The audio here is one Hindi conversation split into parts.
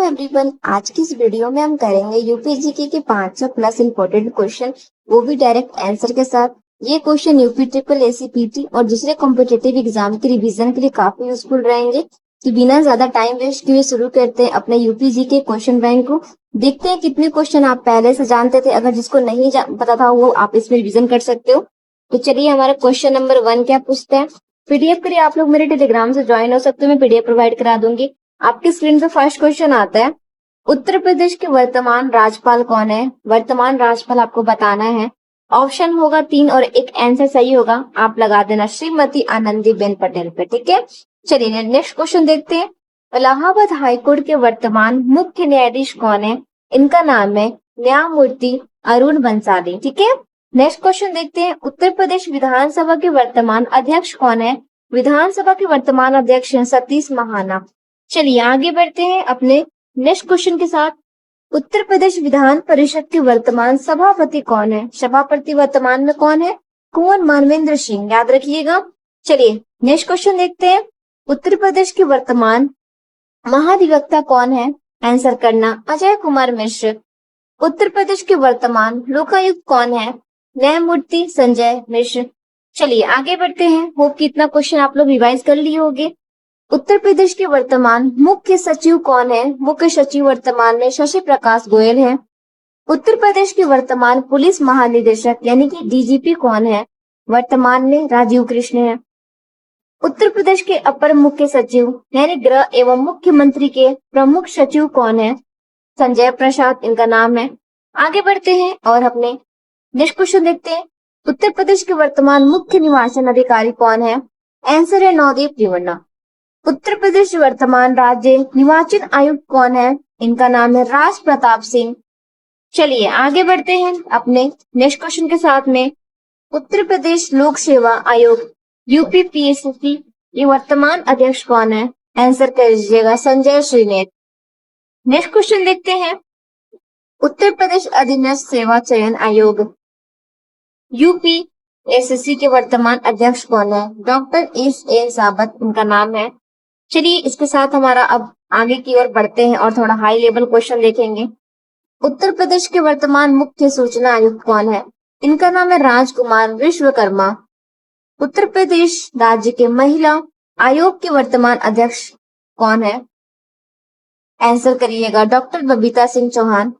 एवरीवन, आज की इस वीडियो में हम करेंगे यूपीजीके के 500 प्लस इम्पोर्टेंट क्वेश्चन, वो भी डायरेक्ट आंसर के साथ। ये क्वेश्चन यूपी ट्रिपल एसीपीटी और दूसरे कॉम्पिटेटिव एग्जाम के रिवीजन के लिए काफी यूजफुल रहेंगे। तो बिना ज्यादा टाइम वेस्ट किए शुरू करते हैं अपने यूपीजीके क्वेश्चन बैंक को। देखते हैं कितने क्वेश्चन आप पहले से जानते थे, अगर जिसको नहीं पता था वो आप इसमें रिविजन कर सकते हो। तो चलिए हमारा क्वेश्चन नंबर 1 क्या पूछते हैं। पीडीएफ के लिए आप लोग मेरे टेलीग्राम से ज्वाइन हो सकते हो, मैं पीडीएफ प्रोवाइड करा दूंगी। आपकी स्क्रीन पे फर्स्ट क्वेश्चन आता है, उत्तर प्रदेश के वर्तमान राज्यपाल कौन है। वर्तमान राज्यपाल आपको बताना है। ऑप्शन होगा 3 और एक आंसर सही होगा, आप लगा देना श्रीमती आनंदीबेन पटेल पे। ठीक है, चलिए नेक्स्ट क्वेश्चन देखते हैं। इलाहाबाद हाईकोर्ट के वर्तमान मुख्य न्यायाधीश कौन है। इनका नाम है न्यायमूर्ति अरुण बंसाली। ठीक है, नेक्स्ट क्वेश्चन देखते हैं। उत्तर प्रदेश विधानसभा के वर्तमान अध्यक्ष कौन है। विधानसभा के वर्तमान अध्यक्ष हैं सतीश महाना। चलिए आगे बढ़ते हैं अपने नेक्स्ट क्वेश्चन के साथ। उत्तर प्रदेश विधान परिषद के वर्तमान सभापति कौन है। सभापति वर्तमान में कौन है, कुंवर मानवेंद्र सिंह, याद रखिएगा। चलिए नेक्स्ट क्वेश्चन देखते हैं। उत्तर प्रदेश के वर्तमान महाधिवक्ता कौन है। आंसर करना अजय कुमार मिश्र। उत्तर प्रदेश के वर्तमान लोकायुक्त कौन है। न्यायमूर्ति संजय मिश्र। चलिए आगे बढ़ते हैं। होप कि इतना क्वेश्चन आप लोग रिवाइज कर लिए होंगे। उत्तर प्रदेश के वर्तमान मुख्य सचिव कौन है। मुख्य सचिव वर्तमान में शशि प्रकाश गोयल है। उत्तर प्रदेश के वर्तमान पुलिस महानिदेशक यानी कि डीजीपी कौन है। वर्तमान में राजीव कृष्ण है। उत्तर प्रदेश के अपर मुख्य सचिव यानी गृह एवं मुख्यमंत्री के प्रमुख सचिव कौन है। संजय प्रसाद इनका नाम है। आगे बढ़ते हैं और अपने नेक्स्ट क्वेश्चन देखते हैं। उत्तर प्रदेश के वर्तमान मुख्य निर्वाचन अधिकारी कौन है। आंसर है नवदीप त्रिवर्णा। उत्तर प्रदेश वर्तमान राज्य निर्वाचन आयुक्त कौन है। इनका नाम है राज प्रताप सिंह। चलिए आगे बढ़ते हैं अपने नेक्स्ट क्वेश्चन के साथ में। उत्तर प्रदेश लोक सेवा आयोग यूपीपीएससी ये वर्तमान अध्यक्ष कौन है। आंसर करिएगा संजय श्रीनेत। नेक्स्ट क्वेश्चन देखते हैं। उत्तर प्रदेश अधीनस्थ सेवा चयन आयोग यूपीएससी के वर्तमान अध्यक्ष कौन है। डॉक्टर एस ए साबत इनका नाम है। चलिए इसके साथ हमारा अब आगे की ओर बढ़ते हैं और थोड़ा हाई लेवल क्वेश्चन देखेंगे। उत्तर प्रदेश के वर्तमान मुख्य सूचना आयुक्त कौन है। इनका नाम है राजकुमार विश्वकर्मा। उत्तर प्रदेश राज्य के महिला आयोग के वर्तमान अध्यक्ष कौन है। आंसर करिएगा doctor Babita Singh Chauhan.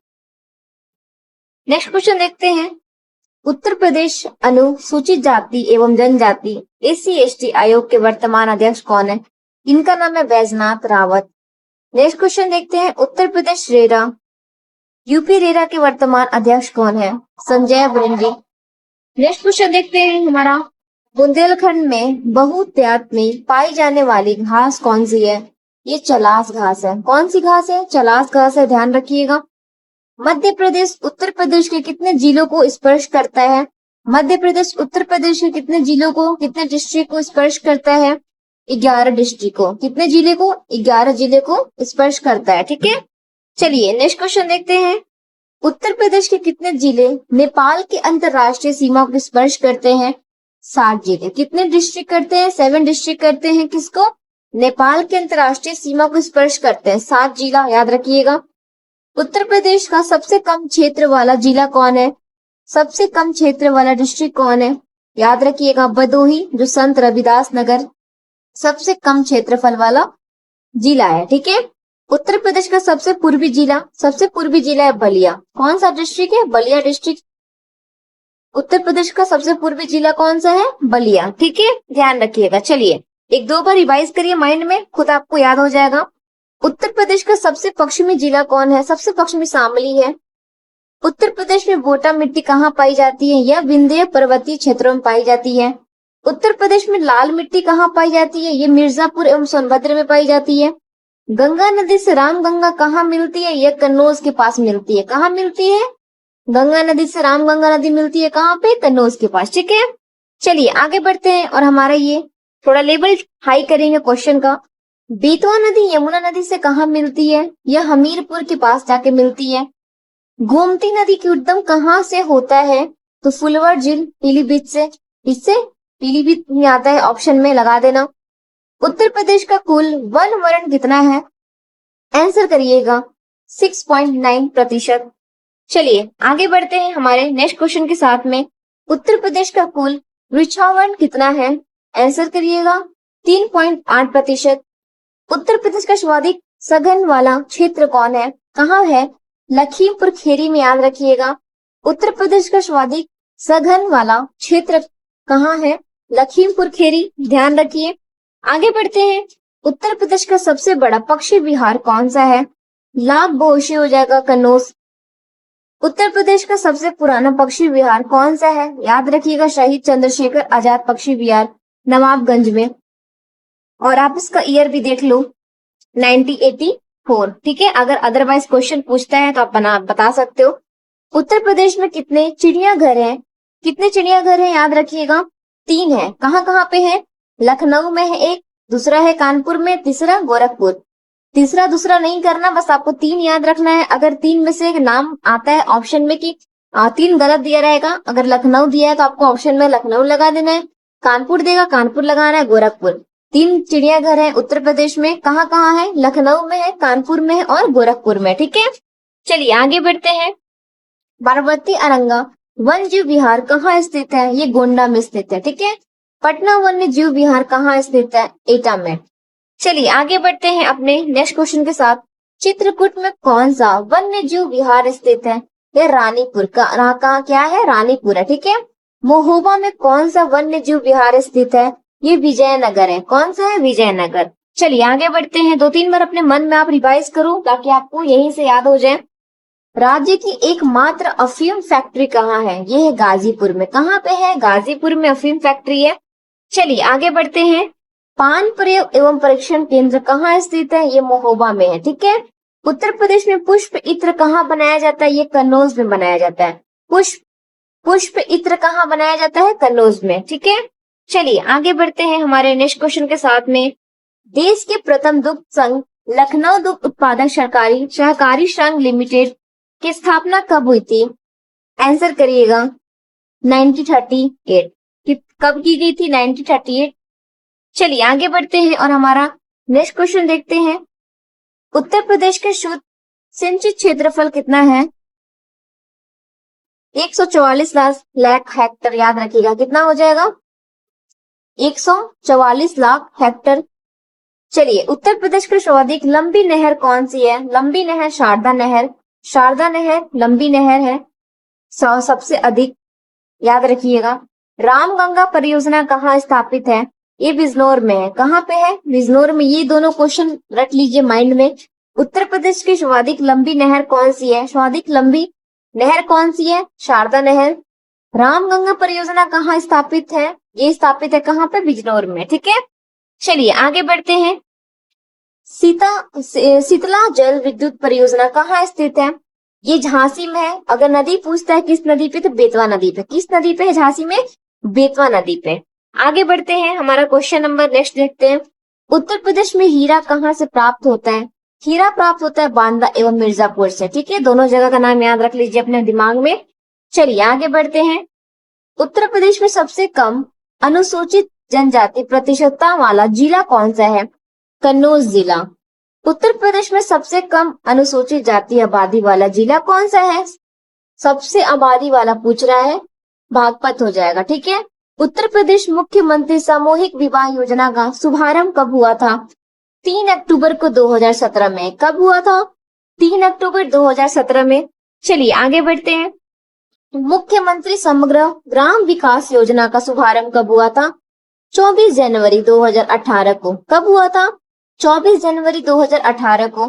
Next question देखते हैं। उत्तर प्रदेश अनुसूचित जाति एवं जनजाति एससी/एसटी आयोग के वर्तमान अध्यक्ष कौन है। इनका नाम है बैजनाथ रावत। नेक्स्ट क्वेश्चन देखते हैं। Uttar Pradesh RERA UP RERA के वर्तमान अध्यक्ष कौन है। संजय ब्रिंडी। नेक्स्ट क्वेश्चन देखते हैं हमारा। बुंदेलखंड में बहुतायत में पाई जाने वाली घास कौन सी है। ये चलास घास है। कौन सी घास है, चलास घास है, ध्यान रखिएगा। मध्य प्रदेश उत्तर प्रदेश के कितने जिलों को स्पर्श करता है। मध्य प्रदेश उत्तर प्रदेश के कितने जिलों को, कितने डिस्ट्रिक्ट को स्पर्श करता है। 11 डिस्ट्रिक्ट को। कितने जिले को, 11 जिले को स्पर्श करता है। ठीक है, चलिए नेक्स्ट क्वेश्चन देखते हैं। उत्तर प्रदेश के कितने जिले नेपाल के अंतरराष्ट्रीय सीमा को स्पर्श करते हैं। 7 जिले। कितने डिस्ट्रिक्ट करते हैं, 7 डिस्ट्रिक्ट करते हैं। किसको, नेपाल के अंतरराष्ट्रीय सीमा को स्पर्श करते हैं। 7 जिला, याद रखिएगा। उत्तर प्रदेश का सबसे कम क्षेत्र वाला जिला कौन है। सबसे कम क्षेत्र वाला डिस्ट्रिक्ट कौन है, याद रखिएगा भदोही, जो संत रविदास नगर सबसे कम क्षेत्रफल वाला जिला है। ठीक है, उत्तर प्रदेश का सबसे पूर्वी जिला है बलिया। कौन सा डिस्ट्रिक्ट है, बलिया डिस्ट्रिक्ट। उत्तर प्रदेश का सबसे पूर्वी जिला कौन सा है, बलिया। ठीक है, ध्यान रखिएगा। चलिए एक दो बार रिवाइज करिए माइंड में, खुद आपको याद हो जाएगा। उत्तर प्रदेश का सबसे पश्चिमी जिला कौन है। सबसे पश्चिमी शामली है। उत्तर प्रदेश में बोटा मिट्टी कहाँ पाई जाती है। यह विंध्य पर्वतीय क्षेत्रों में पाई जाती है। उत्तर प्रदेश में लाल मिट्टी कहाँ पाई जाती है। ये मिर्जापुर एवं सोनभद्र में पाई जाती है। गंगा नदी से रामगंगा कहाँ मिलती है। यह कन्नौज के पास मिलती है। कहाँ मिलती है, गंगा नदी से रामगंगा नदी मिलती है कहाँ पे, कन्नौज के पास। ठीक है, चलिए आगे बढ़ते हैं और हमारा ये थोड़ा लेवल हाई करेंगे क्वेश्चन का। बेतवा नदी यमुना नदी से कहाँ मिलती है। यह हमीरपुर के पास जाके मिलती है। गोमती नदी की उद्गम कहाँ से होता है, तो फुलवर झील पीलीभीत से। इससे पीलीभीत में आता है, ऑप्शन में लगा देना। उत्तर प्रदेश का कुल वन वर्ण कितना है। आंसर करिएगा 6.9%। चलिए आगे बढ़ते हैं हमारे नेक्स्ट क्वेश्चन के साथ में। उत्तर प्रदेश का कुल वृक्षावरण कितना है? आंसर करिएगा 3.8%। उत्तर प्रदेश का सर्वाधिक सघन वाला क्षेत्र कौन है? कहाँ है? लखीमपुर खीरी में, याद रखिएगा। उत्तर प्रदेश का सर्वाधिक सघन वाला क्षेत्र कहाँ है? लखीमपुर खीरी, ध्यान रखिए। आगे बढ़ते हैं। उत्तर प्रदेश का सबसे बड़ा पक्षी विहार कौन सा है? लाभ बहुशे हो जाएगा कन्नौज। उत्तर प्रदेश का सबसे पुराना पक्षी विहार कौन सा है? याद रखिएगा शहीद चंद्रशेखर आजाद पक्षी विहार, नवाबगंज में। और आप इसका ईयर भी देख लो, 1984। ठीक है, अगर अदरवाइज क्वेश्चन पूछता है तो आप बता सकते हो। उत्तर प्रदेश में कितने चिड़ियाघर हैं? कितने चिड़ियाघर हैं? याद रखिएगा 3 है। कहाँ कहाँ पे है? लखनऊ में है एक, दूसरा है कानपुर में, तीसरा गोरखपुर। तीसरा दूसरा नहीं करना, बस आपको 3 याद रखना है। अगर 3 में से एक नाम आता है ऑप्शन में कि 3 गलत दिया रहेगा, अगर लखनऊ दिया है तो आपको ऑप्शन में लखनऊ लगा देना है, कानपुर देगा कानपुर लगाना है, गोरखपुर। 3 चिड़ियाघर है उत्तर प्रदेश में। कहाँ कहाँ है? लखनऊ में है, कानपुर में है और गोरखपुर में। ठीक है, चलिए आगे बढ़ते हैं। बारावती अरंगा वन जीव विहार कहाँ स्थित है? ये गोंडा में स्थित है। ठीक है, पटना वन्य जीव विहार कहाँ स्थित है? एटा में। चलिए आगे बढ़ते हैं अपने नेक्स्ट क्वेश्चन के साथ। चित्रकूट में कौन सा वन्य जीव विहार स्थित है? ये रानीपुर का क्या है? रानीपुर है। ठीक है, महोबा में कौन सा वन्य जीव विहार स्थित है? ये विजयनगर है। कौन सा है? विजयनगर। चलिए आगे बढ़ते हैं। 2-3 बार अपने मन में आप रिवाइज करो ताकि आपको यहीं से याद हो जाए। राज्य की एकमात्र अफीम फैक्ट्री कहाँ है? ये है गाजीपुर में। कहाँ पे है? गाजीपुर में अफीम फैक्ट्री है। चलिए आगे बढ़ते हैं। पान प्रयोग एवं परीक्षण केंद्र कहाँ स्थित है? ये महोबा में है। ठीक है, उत्तर प्रदेश में पुष्प इत्र कहाँ बनाया जाता है? ये कन्नौज में बनाया जाता है। पुष्प इत्र कहाँ बनाया जाता है? कन्नौज में। ठीक है, चलिए आगे बढ़ते हैं हमारे नेक्स्ट क्वेश्चन के साथ में। देश के प्रथम दुग्ध संघ लखनऊ दुग्ध उत्पादक सहकारी संघ लिमिटेड की स्थापना कब हुई थी? आंसर करिएगा 1938। कब की गई थी? 1938। चलिए आगे बढ़ते हैं और हमारा नेक्स्ट क्वेश्चन देखते हैं। उत्तर प्रदेश के शुद्ध सिंचित क्षेत्रफल कितना है? 144 लाख हेक्टर। याद रखिएगा कितना हो जाएगा? 144 लाख हेक्टर। चलिए उत्तर प्रदेश की सर्वाधिक लंबी नहर कौन सी है? लंबी नहर शारदा नहर। शारदा नहर लंबी नहर है सबसे अधिक, याद रखिएगा। रामगंगा परियोजना कहाँ स्थापित है? ये बिजनौर में है। कहाँ पे है? बिजनौर में। ये दोनों क्वेश्चन रख लीजिए माइंड में। उत्तर प्रदेश की सर्वाधिक लंबी नहर कौन सी है? सर्वाधिक लंबी नहर कौन सी है? शारदा नहर। रामगंगा परियोजना कहाँ स्थापित है? ये स्थापित है कहाँ पे? बिजनौर में। ठीक है, चलिए आगे बढ़ते हैं। शीतला जल विद्युत परियोजना कहाँ स्थित है? ये झांसी में है। अगर नदी पूछता है किस नदी पे, तो बेतवा नदी पे। किस नदी पे है? झांसी में बेतवा नदी पे। आगे बढ़ते हैं, हमारा क्वेश्चन नंबर नेक्स्ट देखते हैं। उत्तर प्रदेश में हीरा कहाँ से प्राप्त होता है? हीरा प्राप्त होता है बांदा एवं मिर्जापुर से। ठीक है, दोनों जगह का नाम याद रख लीजिए अपने दिमाग में। चलिए आगे बढ़ते हैं। उत्तर प्रदेश में सबसे कम अनुसूचित जनजाति प्रतिशतता वाला जिला कौन सा है? कन्नौज जिला। उत्तर प्रदेश में सबसे कम अनुसूचित जाति आबादी वाला जिला कौन सा है? सबसे आबादी वाला पूछ रहा है, बागपत हो जाएगा। ठीक है, उत्तर प्रदेश मुख्यमंत्री सामूहिक विवाह योजना का शुभारंभ कब हुआ था? 3 अक्टूबर को 2017 में। कब हुआ था? 3 अक्टूबर 2017 में। चलिए आगे बढ़ते हैं। मुख्यमंत्री समग्र ग्राम विकास योजना का शुभारंभ कब हुआ था? 24 जनवरी 2018 को। कब हुआ था? 24 जनवरी 2018 को।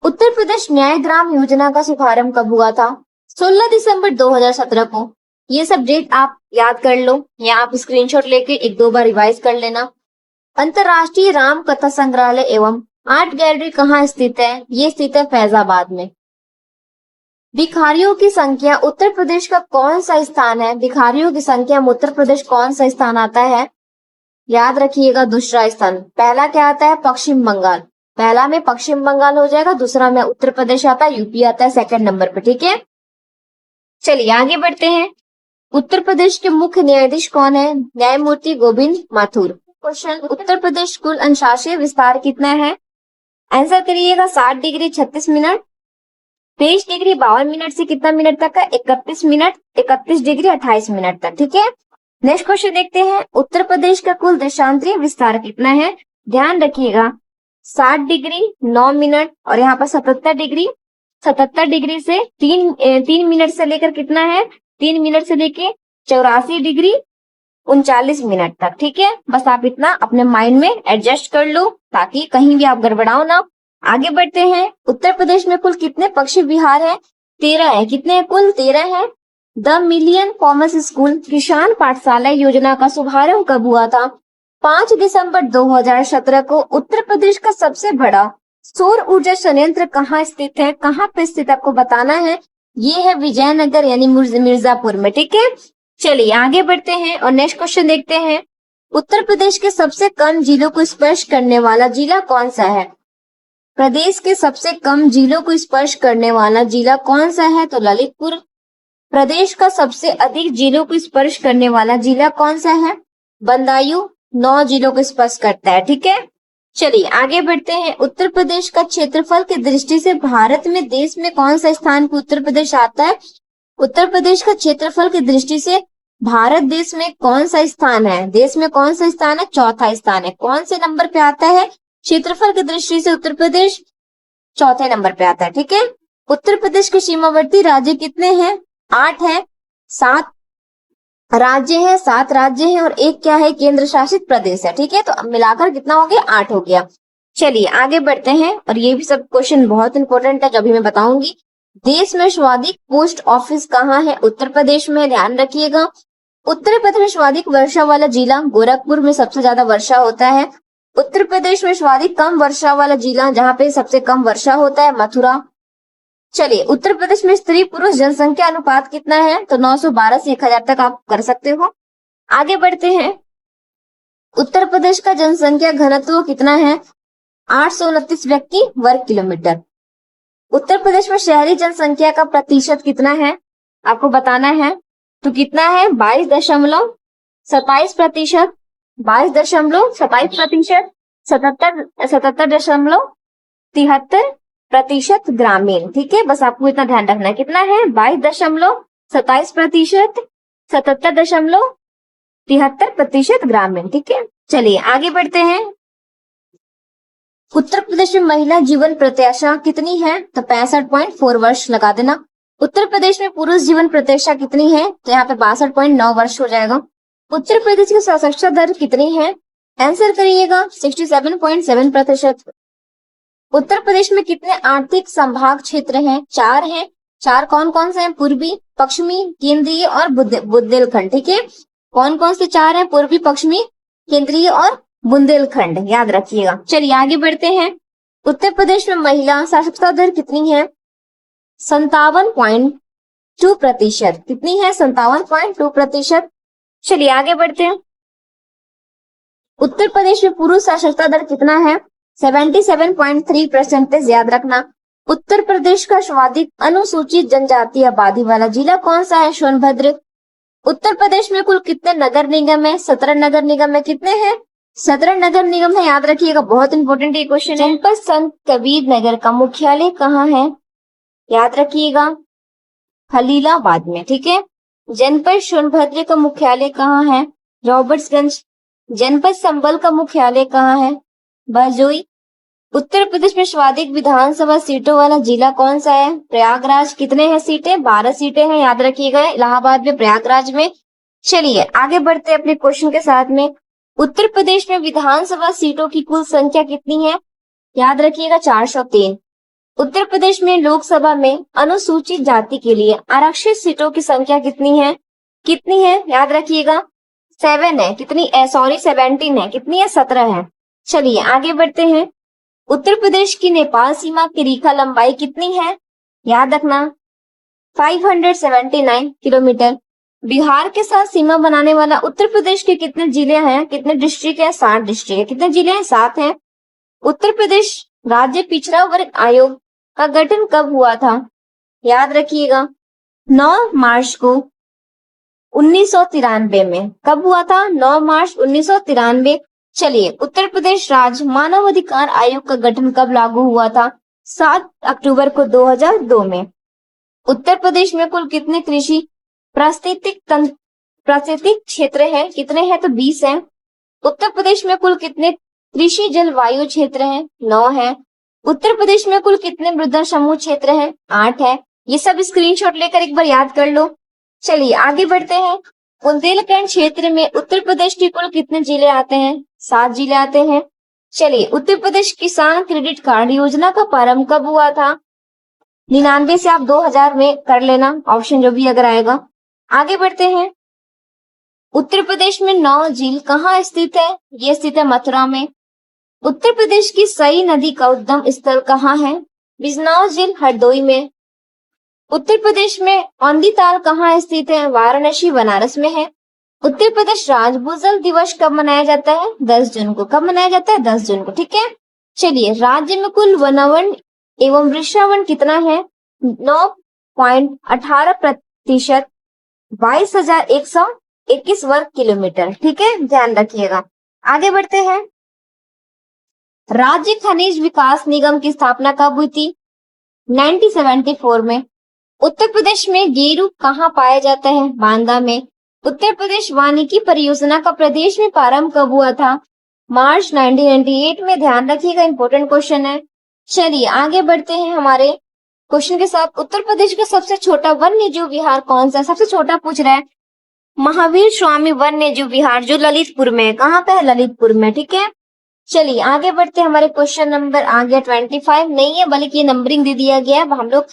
उत्तर प्रदेश न्याय ग्राम योजना का शुभारंभ कब हुआ था? 16 दिसंबर 2017 को। ये सब डेट आप याद कर लो या आप स्क्रीनशॉट लेके 1-2 बार रिवाइज कर लेना। अंतरराष्ट्रीय राम कथा संग्रहालय एवं आर्ट गैलरी कहाँ स्थित है? ये स्थित है फैजाबाद में। भिखारियों की संख्या उत्तर प्रदेश का कौन सा स्थान है? भिखारियों की संख्या में उत्तर प्रदेश कौन सा स्थान आता है? याद रखिएगा दूसरा स्थान। पहला क्या आता है? पश्चिम बंगाल। पहला में पश्चिम बंगाल हो जाएगा, दूसरा में उत्तर प्रदेश आता है, यूपी आता है सेकंड नंबर पे। ठीक है, चलिए आगे बढ़ते हैं। उत्तर प्रदेश के मुख्य न्यायाधीश कौन है? न्यायमूर्ति गोविंद माथुर। क्वेश्चन, उत्तर प्रदेश कुल अंशाशीय विस्तार कितना है? आंसर करिएगा 60 डिग्री 36 मिनट, 23 डिग्री 52 मिनट से कितना मिनट तक है, 31 मिनट, 31 डिग्री 28 मिनट तक। ठीक है, नेक्स्ट क्वेश्चन देखते हैं। उत्तर प्रदेश का कुल देशांतरीय विस्तार कितना है? ध्यान रखिएगा 60 डिग्री 9 मिनट और यहाँ पर 77 डिग्री से 3 मिनट से लेकर कितना है, 3 मिनट से लेकर 84 डिग्री 39 मिनट तक। ठीक है, बस आप इतना अपने माइंड में एडजस्ट कर लो ताकि कहीं भी आप गड़बड़ाओ ना। आगे बढ़ते हैं। उत्तर प्रदेश में कुल कितने पक्षी विहार है? 13 है। कितने हैं? कुल 13 है। द मिलियन कॉमर्स स्कूल किसान पाठशाला योजना का शुभारंभ कब हुआ था? 5 दिसंबर 2017 को। उत्तर प्रदेश का सबसे बड़ा सौर ऊर्जा संयंत्र कहाँ स्थित है? कहाँ पे स्थित आपको बताना है। ये है विजयनगर यानी मिर्जापुर में। ठीक है, चलिए आगे बढ़ते हैं और नेक्स्ट क्वेश्चन देखते हैं। उत्तर प्रदेश के सबसे कम जिलों को स्पर्श करने वाला जिला कौन सा है? प्रदेश के सबसे कम जिलों को स्पर्श करने वाला जिला कौन सा है? तो ललितपुर। प्रदेश का सबसे अधिक जिलों को स्पर्श करने वाला जिला कौन सा है? बदायूं 9 जिलों को स्पर्श करता है। ठीक है, चलिए आगे बढ़ते हैं। उत्तर प्रदेश का क्षेत्रफल की दृष्टि से भारत में देश में कौन सा स्थान पे उत्तर प्रदेश आता है? उत्तर प्रदेश का क्षेत्रफल की दृष्टि से भारत देश में कौन सा स्थान है? देश में कौन सा स्थान है? चौथा स्थान है। कौन से नंबर पे आता है? क्षेत्रफल की दृष्टि से उत्तर प्रदेश चौथे नंबर पे आता है। ठीक है, उत्तर प्रदेश के सीमावर्ती राज्य कितने हैं? 8 है। 7 राज्य हैं, 7 राज्य हैं और एक क्या है? केंद्र शासित प्रदेश है। ठीक है, तो मिलाकर कितना हो गया? 8 हो गया। चलिए आगे बढ़ते हैं और ये भी सब क्वेश्चन बहुत इंपॉर्टेंट है जो अभी मैं बताऊंगी। देश में सर्वाधिक पोस्ट ऑफिस कहाँ है? उत्तर प्रदेश में। ध्यान रखिएगा उत्तर प्रदेश में सर्वाधिक वर्षा वाला जिला गोरखपुर में सबसे ज्यादा वर्षा होता है। उत्तर प्रदेश में सर्वाधिक कम वर्षा वाला जिला जहाँ पे सबसे कम वर्षा होता है मथुरा। चलिए उत्तर प्रदेश में स्त्री पुरुष जनसंख्या अनुपात कितना है? तो 912 से 1000 तक आप कर सकते हो। आगे बढ़ते हैं। उत्तर प्रदेश का जनसंख्या घनत्व कितना है? 829 व्यक्ति वर्ग किलोमीटर। उत्तर प्रदेश में शहरी जनसंख्या का प्रतिशत कितना है आपको बताना है। तो कितना है? 22.27%, 22.27%, 77.73% ग्रामीण। ठीक है, बस आपको इतना ध्यान रखना है। कितना है? 22.27%, 77.73% ग्रामीण। ठीक है, चलिए आगे बढ़ते हैं। उत्तर प्रदेश में महिला जीवन प्रत्याशा कितनी है? तो 65.4 वर्ष लगा देना। उत्तर प्रदेश में पुरुष जीवन प्रत्याशा कितनी है? तो यहाँ पे 62.9 वर्ष हो जाएगा। उत्तर प्रदेश की साक्षरता दर कितनी है? आंसर करिएगा 67.7%। उत्तर प्रदेश में कितने आर्थिक संभाग क्षेत्र हैं? 4 हैं। 4 कौन कौन से हैं? पूर्वी, पश्चिमी, केंद्रीय और बुंदेलखंड। ठीक है, कौन कौन से 4 हैं? पूर्वी, पश्चिमी, केंद्रीय और बुंदेलखंड, याद रखिएगा। चलिए आगे बढ़ते हैं। उत्तर प्रदेश में महिला साक्षरता दर कितनी है? 57.2%। कितनी है? 57.2%। चलिए आगे बढ़ते हैं। उत्तर प्रदेश में पुरुष साक्षरता दर कितना है? 77.3%। याद रखना। उत्तर प्रदेश का सर्वाधिक अनुसूचित जनजाति आबादी वाला जिला कौन सा है? सोनभद्र। उत्तर प्रदेश में कुल कितने नगर निगम है? 17 नगर निगम है। कितने हैं? 17 नगर निगम है। याद रखिएगा, बहुत इंपॉर्टेंट ये क्वेश्चन है। जनपद संत कबीर नगर का मुख्यालय कहाँ है? याद रखिएगा खलीलाबाद में। ठीक है, जनपद सोनभद्र का मुख्यालय कहाँ है? रॉबर्ट्सगंज। जनपद संबल का मुख्यालय कहाँ है? बरजोई। उत्तर प्रदेश में सर्वाधिक विधानसभा सीटों वाला जिला कौन सा है? प्रयागराज। कितने हैं सीटें? 12 सीटें हैं। याद रखिएगा, इलाहाबाद में, प्रयागराज में। चलिए आगे बढ़ते हैं अपने क्वेश्चन के साथ में। उत्तर प्रदेश में विधानसभा सीटों की कुल संख्या कितनी है? याद रखिएगा 403। उत्तर प्रदेश में लोकसभा में अनुसूचित जाति के लिए आरक्षित सीटों की संख्या कितनी है? कितनी है? याद रखिएगा 7 है। कितनी? 17 है। कितनी है? 17 है। चलिए आगे बढ़ते हैं। उत्तर प्रदेश की नेपाल सीमा की रेखा लंबाई कितनी है? याद रखना 579 किलोमीटर। बिहार के साथ सीमा बनाने वाला उत्तर प्रदेश के कितने जिले हैं? कितने डिस्ट्रिक्ट है? 7 डिस्ट्रिक्ट है। कितने जिले हैं? 7 हैं। उत्तर प्रदेश राज्य पिछड़ा वर्ग आयोग का गठन कब हुआ था? याद रखिएगा 9 मार्च को 1993 में। कब हुआ था? 9 मार्च 1993। चलिए, उत्तर प्रदेश राज्य मानव अधिकार आयोग का गठन कब लागू हुआ था? 7 अक्टूबर को 2002 में। उत्तर प्रदेश में कुल कितने कृषि पारिस्थितिक क्षेत्र हैं? कितने हैं? तो 20 हैं। उत्तर प्रदेश में कुल कितने कृषि जलवायु क्षेत्र हैं? 9 हैं। उत्तर प्रदेश में कुल कितने मृदा समूह क्षेत्र हैं? 8 है। ये सब स्क्रीनशॉट लेकर एक बार याद कर लो। चलिए आगे बढ़ते हैं। बुंदेलखंड क्षेत्र में उत्तर प्रदेश के कुल कितने जिले आते हैं? 7 जिले आते हैं। चलिए, उत्तर प्रदेश किसान क्रेडिट कार्ड योजना का प्रारंभ कब हुआ था? 99 से आप 2000 में कर लेना, ऑप्शन जो भी अगर आएगा। आगे बढ़ते हैं। उत्तर प्रदेश में 9 झील कहाँ स्थित है? ये स्थित है मथुरा में। उत्तर प्रदेश की सई नदी का उद्गम स्थल कहाँ है? बिजनौर झील हरदोई में। उत्तर प्रदेश में औंधीताल कहाँ स्थित है? वाराणसी बनारस में है। उत्तर प्रदेश राज्य भूजल दिवस कब मनाया जाता है? 10 जून को। कब मनाया जाता है? 10 जून को, ठीक है। चलिए, राज्य में कुल वनावन एवं वृक्षावन कितना है? 9.18%, 22,121 वर्ग किलोमीटर, ठीक है, ध्यान रखिएगा। आगे बढ़ते हैं। राज्य खनिज विकास निगम की स्थापना कब हुई थी? 1974 में। उत्तर प्रदेश में गेरू कहाँ पाया जाता है? बांदा में। उत्तर प्रदेश वानिकी परियोजना का प्रदेश में प्रारंभ कब हुआ था? मार्च 1998 में। ध्यान रखिएगा, इंपॉर्टेंट क्वेश्चन है। चलिए आगे बढ़ते हैं हमारे क्वेश्चन के साथ। उत्तर प्रदेश का सबसे छोटा वन्य जीव विहार कौन सा है? सबसे छोटा पूछ रहा है। महावीर स्वामी वन्य जीव विहार, जो ललितपुर में है। कहाँ पे है? ललितपुर में, ठीक है। चलिए आगे बढ़ते हैं। हमारे क्वेश्चन नंबर आ गया 25, नहीं है बल्कि ये नंबरिंग दे दिया गया है। हम लोग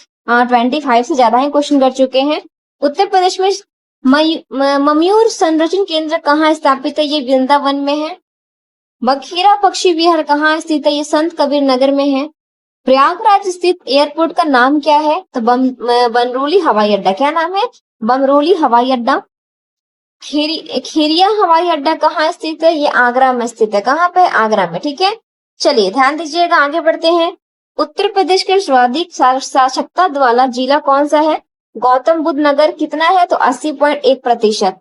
25 से ज्यादा ही क्वेश्चन कर चुके हैं। उत्तर प्रदेश में मयूर संरक्षण केंद्र कहाँ स्थापित है? ये वृंदावन में है। बखीरा पक्षी विहार कहाँ स्थित है? ये संत कबीर नगर में है। प्रयागराज स्थित एयरपोर्ट का नाम क्या है? तो बमरोली हवाई अड्डा। क्या नाम है? बमरोली हवाई अड्डा। खेरिया हवाई अड्डा कहाँ स्थित है? ये आगरा में स्थित है। कहाँ पे? आगरा में, ठीक है। चलिए ध्यान दीजिएगा, आगे बढ़ते हैं। उत्तर प्रदेश के सर्वाधिक साक्षरता वाला जिला कौन सा है? गौतम बुद्ध नगर। कितना है? तो 80.1%।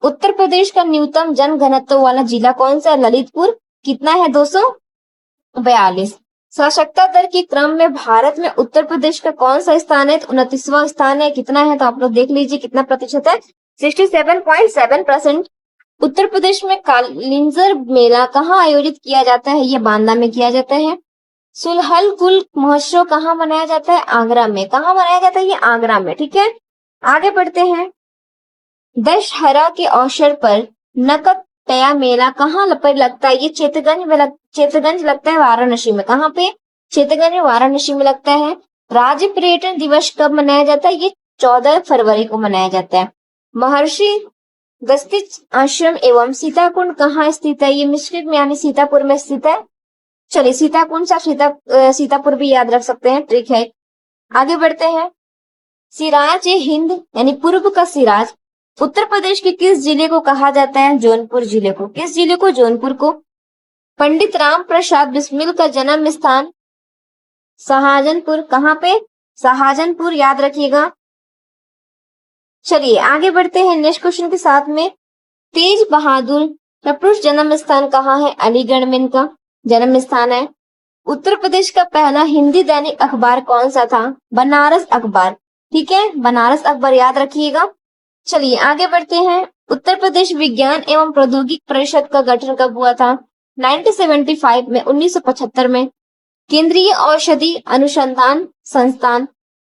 उत्तर प्रदेश का न्यूनतम जन घनत्व वाला जिला कौन सा है? ललितपुर। कितना है? 242। साक्षरता दर के क्रम में भारत में उत्तर प्रदेश का कौन सा स्थान है? 29वां स्थान है। कितना है? तो आप लोग देख लीजिए कितना प्रतिशत है। 67.7%। उत्तर प्रदेश में कालिंजर मेला कहाँ आयोजित किया जाता है? ये बांदा में किया जाता है। सुलहल कुल महोत्सव कहाँ मनाया जाता है? आगरा में। कहाँ मनाया जाता है? ये आगरा में, ठीक है। आगे बढ़ते हैं। दशहरा के अवसर पर नकतया मेला कहाँ पर लगता है? ये चेतगंज लगता है वाराणसी में। कहाँ पे? चेतगंज वाराणसी में लगता है। राज्य पर्यटन दिवस कब मनाया जाता है? ये 14 फरवरी को मनाया जाता है। महर्षि दस्तिक आश्रम एवं सीताकुंड कहाँ स्थित है? ये मिश्रित में यानी सीतापुर में स्थित है। चलिए, सीताकुंड से सीतापुर भी याद रख सकते हैं, ट्रिक है। आगे बढ़ते हैं। सिराज ए हिंद यानी पूर्व का सिराज उत्तर प्रदेश के किस जिले को कहा जाता है? जौनपुर जिले को। किस जिले को? जौनपुर को। पंडित राम प्रसाद बिस्मिल का जन्म स्थान शाहजहानपुर। कहाँ पे? शाहजहानपुर, याद रखिएगा। चलिए आगे बढ़ते हैं नेक्स्ट क्वेश्चन के साथ में। तेज बहादुर का पुरुष जन्म स्थान कहाँ है? अलीगढ़ में इनका जन्म स्थान है। उत्तर प्रदेश का पहला हिंदी दैनिक अखबार कौन सा था? बनारस अखबार, ठीक है, बनारस अखबार, याद रखिएगा। चलिए आगे बढ़ते हैं। उत्तर प्रदेश विज्ञान एवं प्रौद्योगिकी परिषद का गठन कब हुआ था? 1975 में, 1975 में। केंद्रीय औषधि अनुसंधान संस्थान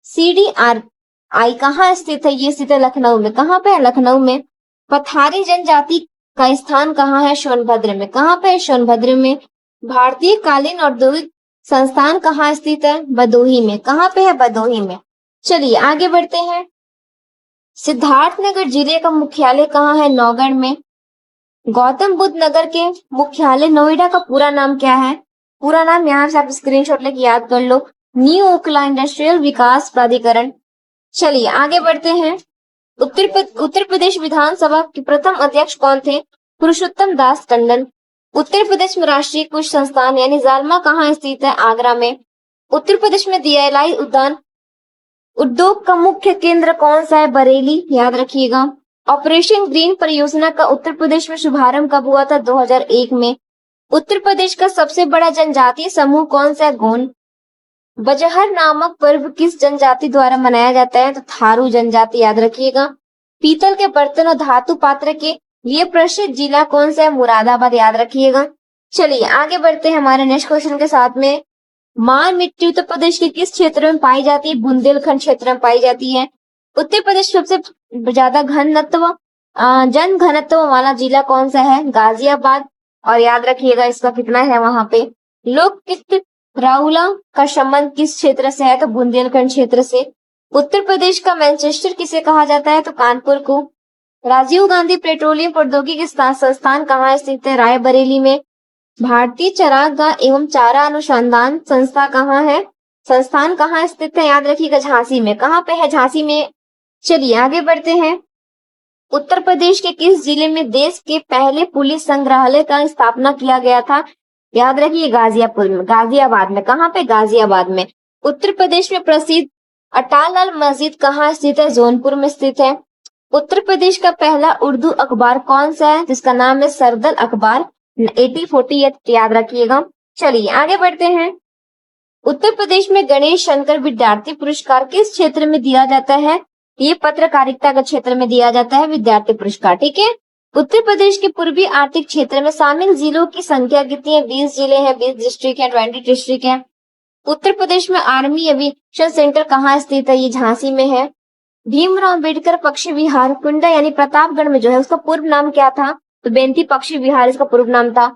CDRI कहाँ स्थित है? ये स्थित है लखनऊ में। कहाँ पे है? लखनऊ में। पथारी जनजाति का स्थान कहाँ है? सोनभद्र में। कहाँ पे है? सोनभद्र में। भारतीय कालीन औद्योगिक संस्थान कहाँ स्थित है? भदोही में। कहाँ पे है? भदोही में। चलिए आगे बढ़ते हैं। सिद्धार्थनगर जिले का मुख्यालय कहाँ है? नौगढ़ में। गौतम बुद्ध नगर के मुख्यालय नोएडा का पूरा नाम क्या है? पूरा नाम यहाँ से आप स्क्रीनशॉट लेके याद कर लो, न्यू ओखला इंडस्ट्रियल विकास प्राधिकरण। चलिए आगे बढ़ते हैं। उत्तर प्रदेश विधानसभा के प्रथम अध्यक्ष कौन थे? पुरुषोत्तम दास टंडन। उत्तर प्रदेश में राष्ट्रीय कृषि संस्थान यानी जालमा कहाँ स्थित है? आगरा में। उत्तर प्रदेश में DLI उद्यान उद्योग का मुख्य केंद्र कौन सा है? बरेली, याद रखिएगा। ऑपरेशन ग्रीन परियोजना का उत्तर प्रदेश में शुभारंभ कब हुआ था? 2001 में। उत्तर प्रदेश का सबसे बड़ा जनजातीय समूह कौन सा है? गोंड। बजहर नामक पर्व किस जनजाति द्वारा मनाया जाता है? तो थारू जनजाति, याद रखिएगा। पीतल के बर्तन और धातु पात्र के लिए प्रसिद्ध जिला कौन सा है? मुरादाबाद, याद रखिएगा। चलिए आगे बढ़ते हैं हमारे नेक्स्ट क्वेश्चन के साथ में। मान मिट्टी उत्तर प्रदेश के किस क्षेत्र में पाई जाती है? बुंदेलखंड क्षेत्र में पाई जाती है। उत्तर प्रदेश सबसे ज्यादा जन घनत्व वाला जिला कौन सा है? गाजियाबाद, और याद रखिएगा इसका कितना है वहां पे। लोककृत राउला का संबंध किस क्षेत्र से है? तो बुंदेलखंड क्षेत्र से। उत्तर प्रदेश का मैनचेस्टर किसे कहा जाता है? तो कानपुर को। राजीव गांधी पेट्रोलियम प्रौद्योगिकी संस्थान कहाँ स्थित है? रायबरेली में। भारतीय चरागाह एवं चारा अनुसंधान संस्थान कहाँ स्थित है? याद रखिएगा झांसी में। कहाँ पे है? झांसी में। चलिए आगे बढ़ते हैं। उत्तर प्रदेश के किस जिले में देश के पहले पुलिस संग्रहालय का स्थापना किया गया था? याद रखिए गाजियाबाद में। कहाँ पे? गाजियाबाद में। उत्तर प्रदेश में प्रसिद्ध अटालाल मस्जिद कहाँ स्थित है? जौनपुर में स्थित है। उत्तर प्रदेश का पहला उर्दू अखबार कौन सा है? जिसका नाम है सरदल अखबार, 1848, याद रखिएगा। चलिए आगे बढ़ते हैं। उत्तर प्रदेश में गणेश शंकर विद्यार्थी पुरस्कार किस क्षेत्र में दिया जाता है? ये पत्रकारिता के क्षेत्र में दिया जाता है विद्यार्थी पुरस्कार, ठीक है। उत्तर प्रदेश के पूर्वी आर्थिक क्षेत्र में शामिल जिलों की संख्या कितनी है? 20 जिले हैं, 20 डिस्ट्रिक्ट है, 20 डिस्ट्रिक्ट है। उत्तर प्रदेश में आर्मी एविएशन सेंटर कहाँ स्थित है? ये झांसी में है। भीमराव अम्बेडकर पक्षी विहार कुंडा यानी प्रतापगढ़ में जो है उसका पूर्व नाम क्या था? तो बेंती पक्षी विहार इसका पूर्व नाम था।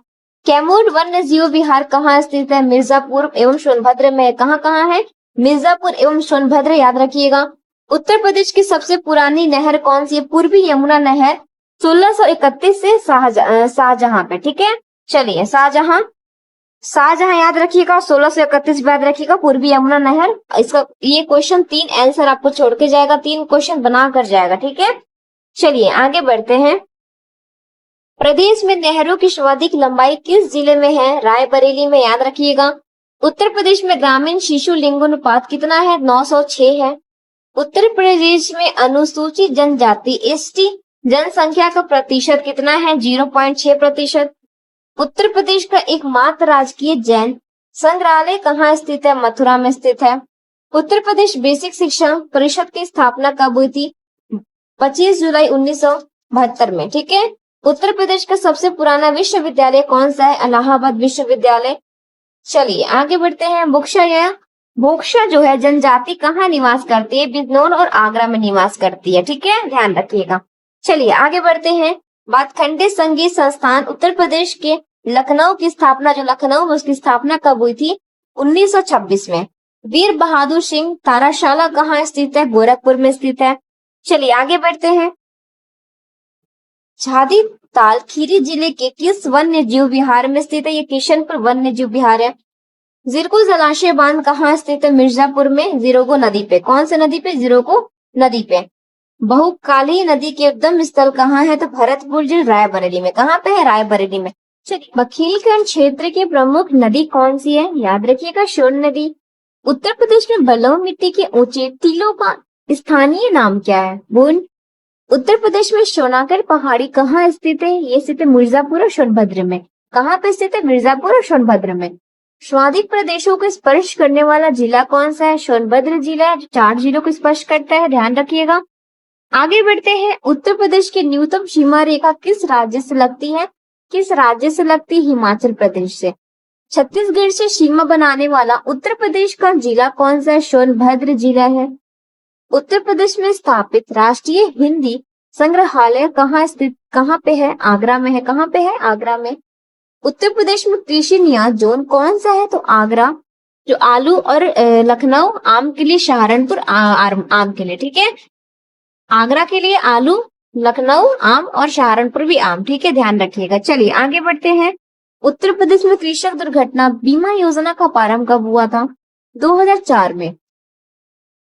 कैमूर वन्य जीव विहार कहाँ स्थित है? मिर्जापुर एवं सोनभद्र में। कहाँ है? मिर्जापुर एवं सोनभद्र, याद रखिएगा। उत्तर प्रदेश की सबसे पुरानी नहर कौन सी है? पूर्वी यमुना नहर, 1631 से शाहजहां पे, ठीक है। चलिए शाहजहां याद रखिएगा, 1631 याद रखिएगा, पूर्वी यमुना नहर। इसका ये क्वेश्चन 3 आंसर आपको छोड़ के जाएगा, 3 क्वेश्चन बना कर जाएगा, ठीक है। चलिए आगे बढ़ते हैं। प्रदेश में नहरों की सर्वाधिक लंबाई किस जिले में है? रायबरेली में, याद रखिएगा। उत्तर प्रदेश में ग्रामीण शिशु लिंगानुपात कितना है? 906 है। उत्तर प्रदेश में अनुसूचित जनजाति एसटी जनसंख्या का प्रतिशत कितना है? 0.6%। उत्तर प्रदेश का एकमात्र राजकीय जैन संग्रहालय कहाँ स्थित है? मथुरा में स्थित है। उत्तर प्रदेश बेसिक शिक्षा परिषद की स्थापना कब हुई थी? 25 जुलाई 1972 में, ठीक है। उत्तर प्रदेश का सबसे पुराना विश्वविद्यालय कौन सा है? इलाहाबाद विश्वविद्यालय। चलिए आगे बढ़ते हैं। बोक्सा जो है जनजाति कहाँ निवास करती है? बिजनौर और आगरा में निवास करती है, ठीक है, ध्यान रखिएगा। चलिए आगे बढ़ते हैं। भातखंडे संगीत संस्थान उत्तर प्रदेश के लखनऊ की स्थापना, जो लखनऊ में उसकी स्थापना कब हुई थी? 1926 में। वीर बहादुर सिंह ताराशाला कहाँ स्थित है? गोरखपुर में स्थित है। चलिए आगे बढ़ते हैं। झादी ताल खीरी जिले के किस वन्य जीव विहार में स्थित है? ये किशनपुर वन्य जीव विहार है। जीरको जलाशय बांध कहाँ स्थित है? मिर्जापुर में, जीरोगो नदी पे। कौन से नदी पे? जीरोगो नदी पे। बहुकाली नदी के उद्गम स्थल कहाँ है? तो भरतपुर जिले रायबरेली में। कहाँ पे है? रायबरेली में। चलिए बखीलखंड क्षेत्र की प्रमुख नदी कौन सी है? याद रखिएगा, सोन नदी। उत्तर प्रदेश में बलुआ मिट्टी के ऊंचे टीलों का स्थानीय नाम क्या है? बूंद। उत्तर प्रदेश में सोनागढ़ पहाड़ी कहाँ स्थित है? ये स्थित है मिर्जापुर और सोनभद्र में। कहाँ पे स्थित है? मिर्जापुर और सोनभद्र में। स्वादिक प्रदेशों को स्पर्श करने वाला जिला कौन सा है? सोनभद्र जिला, जो 4 जिलों को स्पर्श करता है, ध्यान रखिएगा। आगे बढ़ते हैं। उत्तर प्रदेश की न्यूनतम सीमा रेखा किस राज्य से लगती है? किस राज्य से लगती? हिमाचल प्रदेश से। छत्तीसगढ़ से सीमा बनाने वाला उत्तर प्रदेश का जिला कौन सा है? सोनभद्र जिला है। उत्तर प्रदेश में स्थापित राष्ट्रीय हिंदी संग्रहालय कहाँ पे है? आगरा में है। कहाँ पे है? आगरा में। उत्तर प्रदेश में कृषि निर्यात जोन कौन सा है? तो आगरा, जो आलू और लखनऊ आम के लिए, सहारनपुर आम के लिए, ठीक है। आगरा के लिए आलू, लखनऊ आम और सहारनपुर भी आम, ठीक है, ध्यान रखिएगा। चलिए आगे बढ़ते हैं। उत्तर प्रदेश में कृषक दुर्घटना बीमा योजना का प्रारंभ कब हुआ था? 2004 में।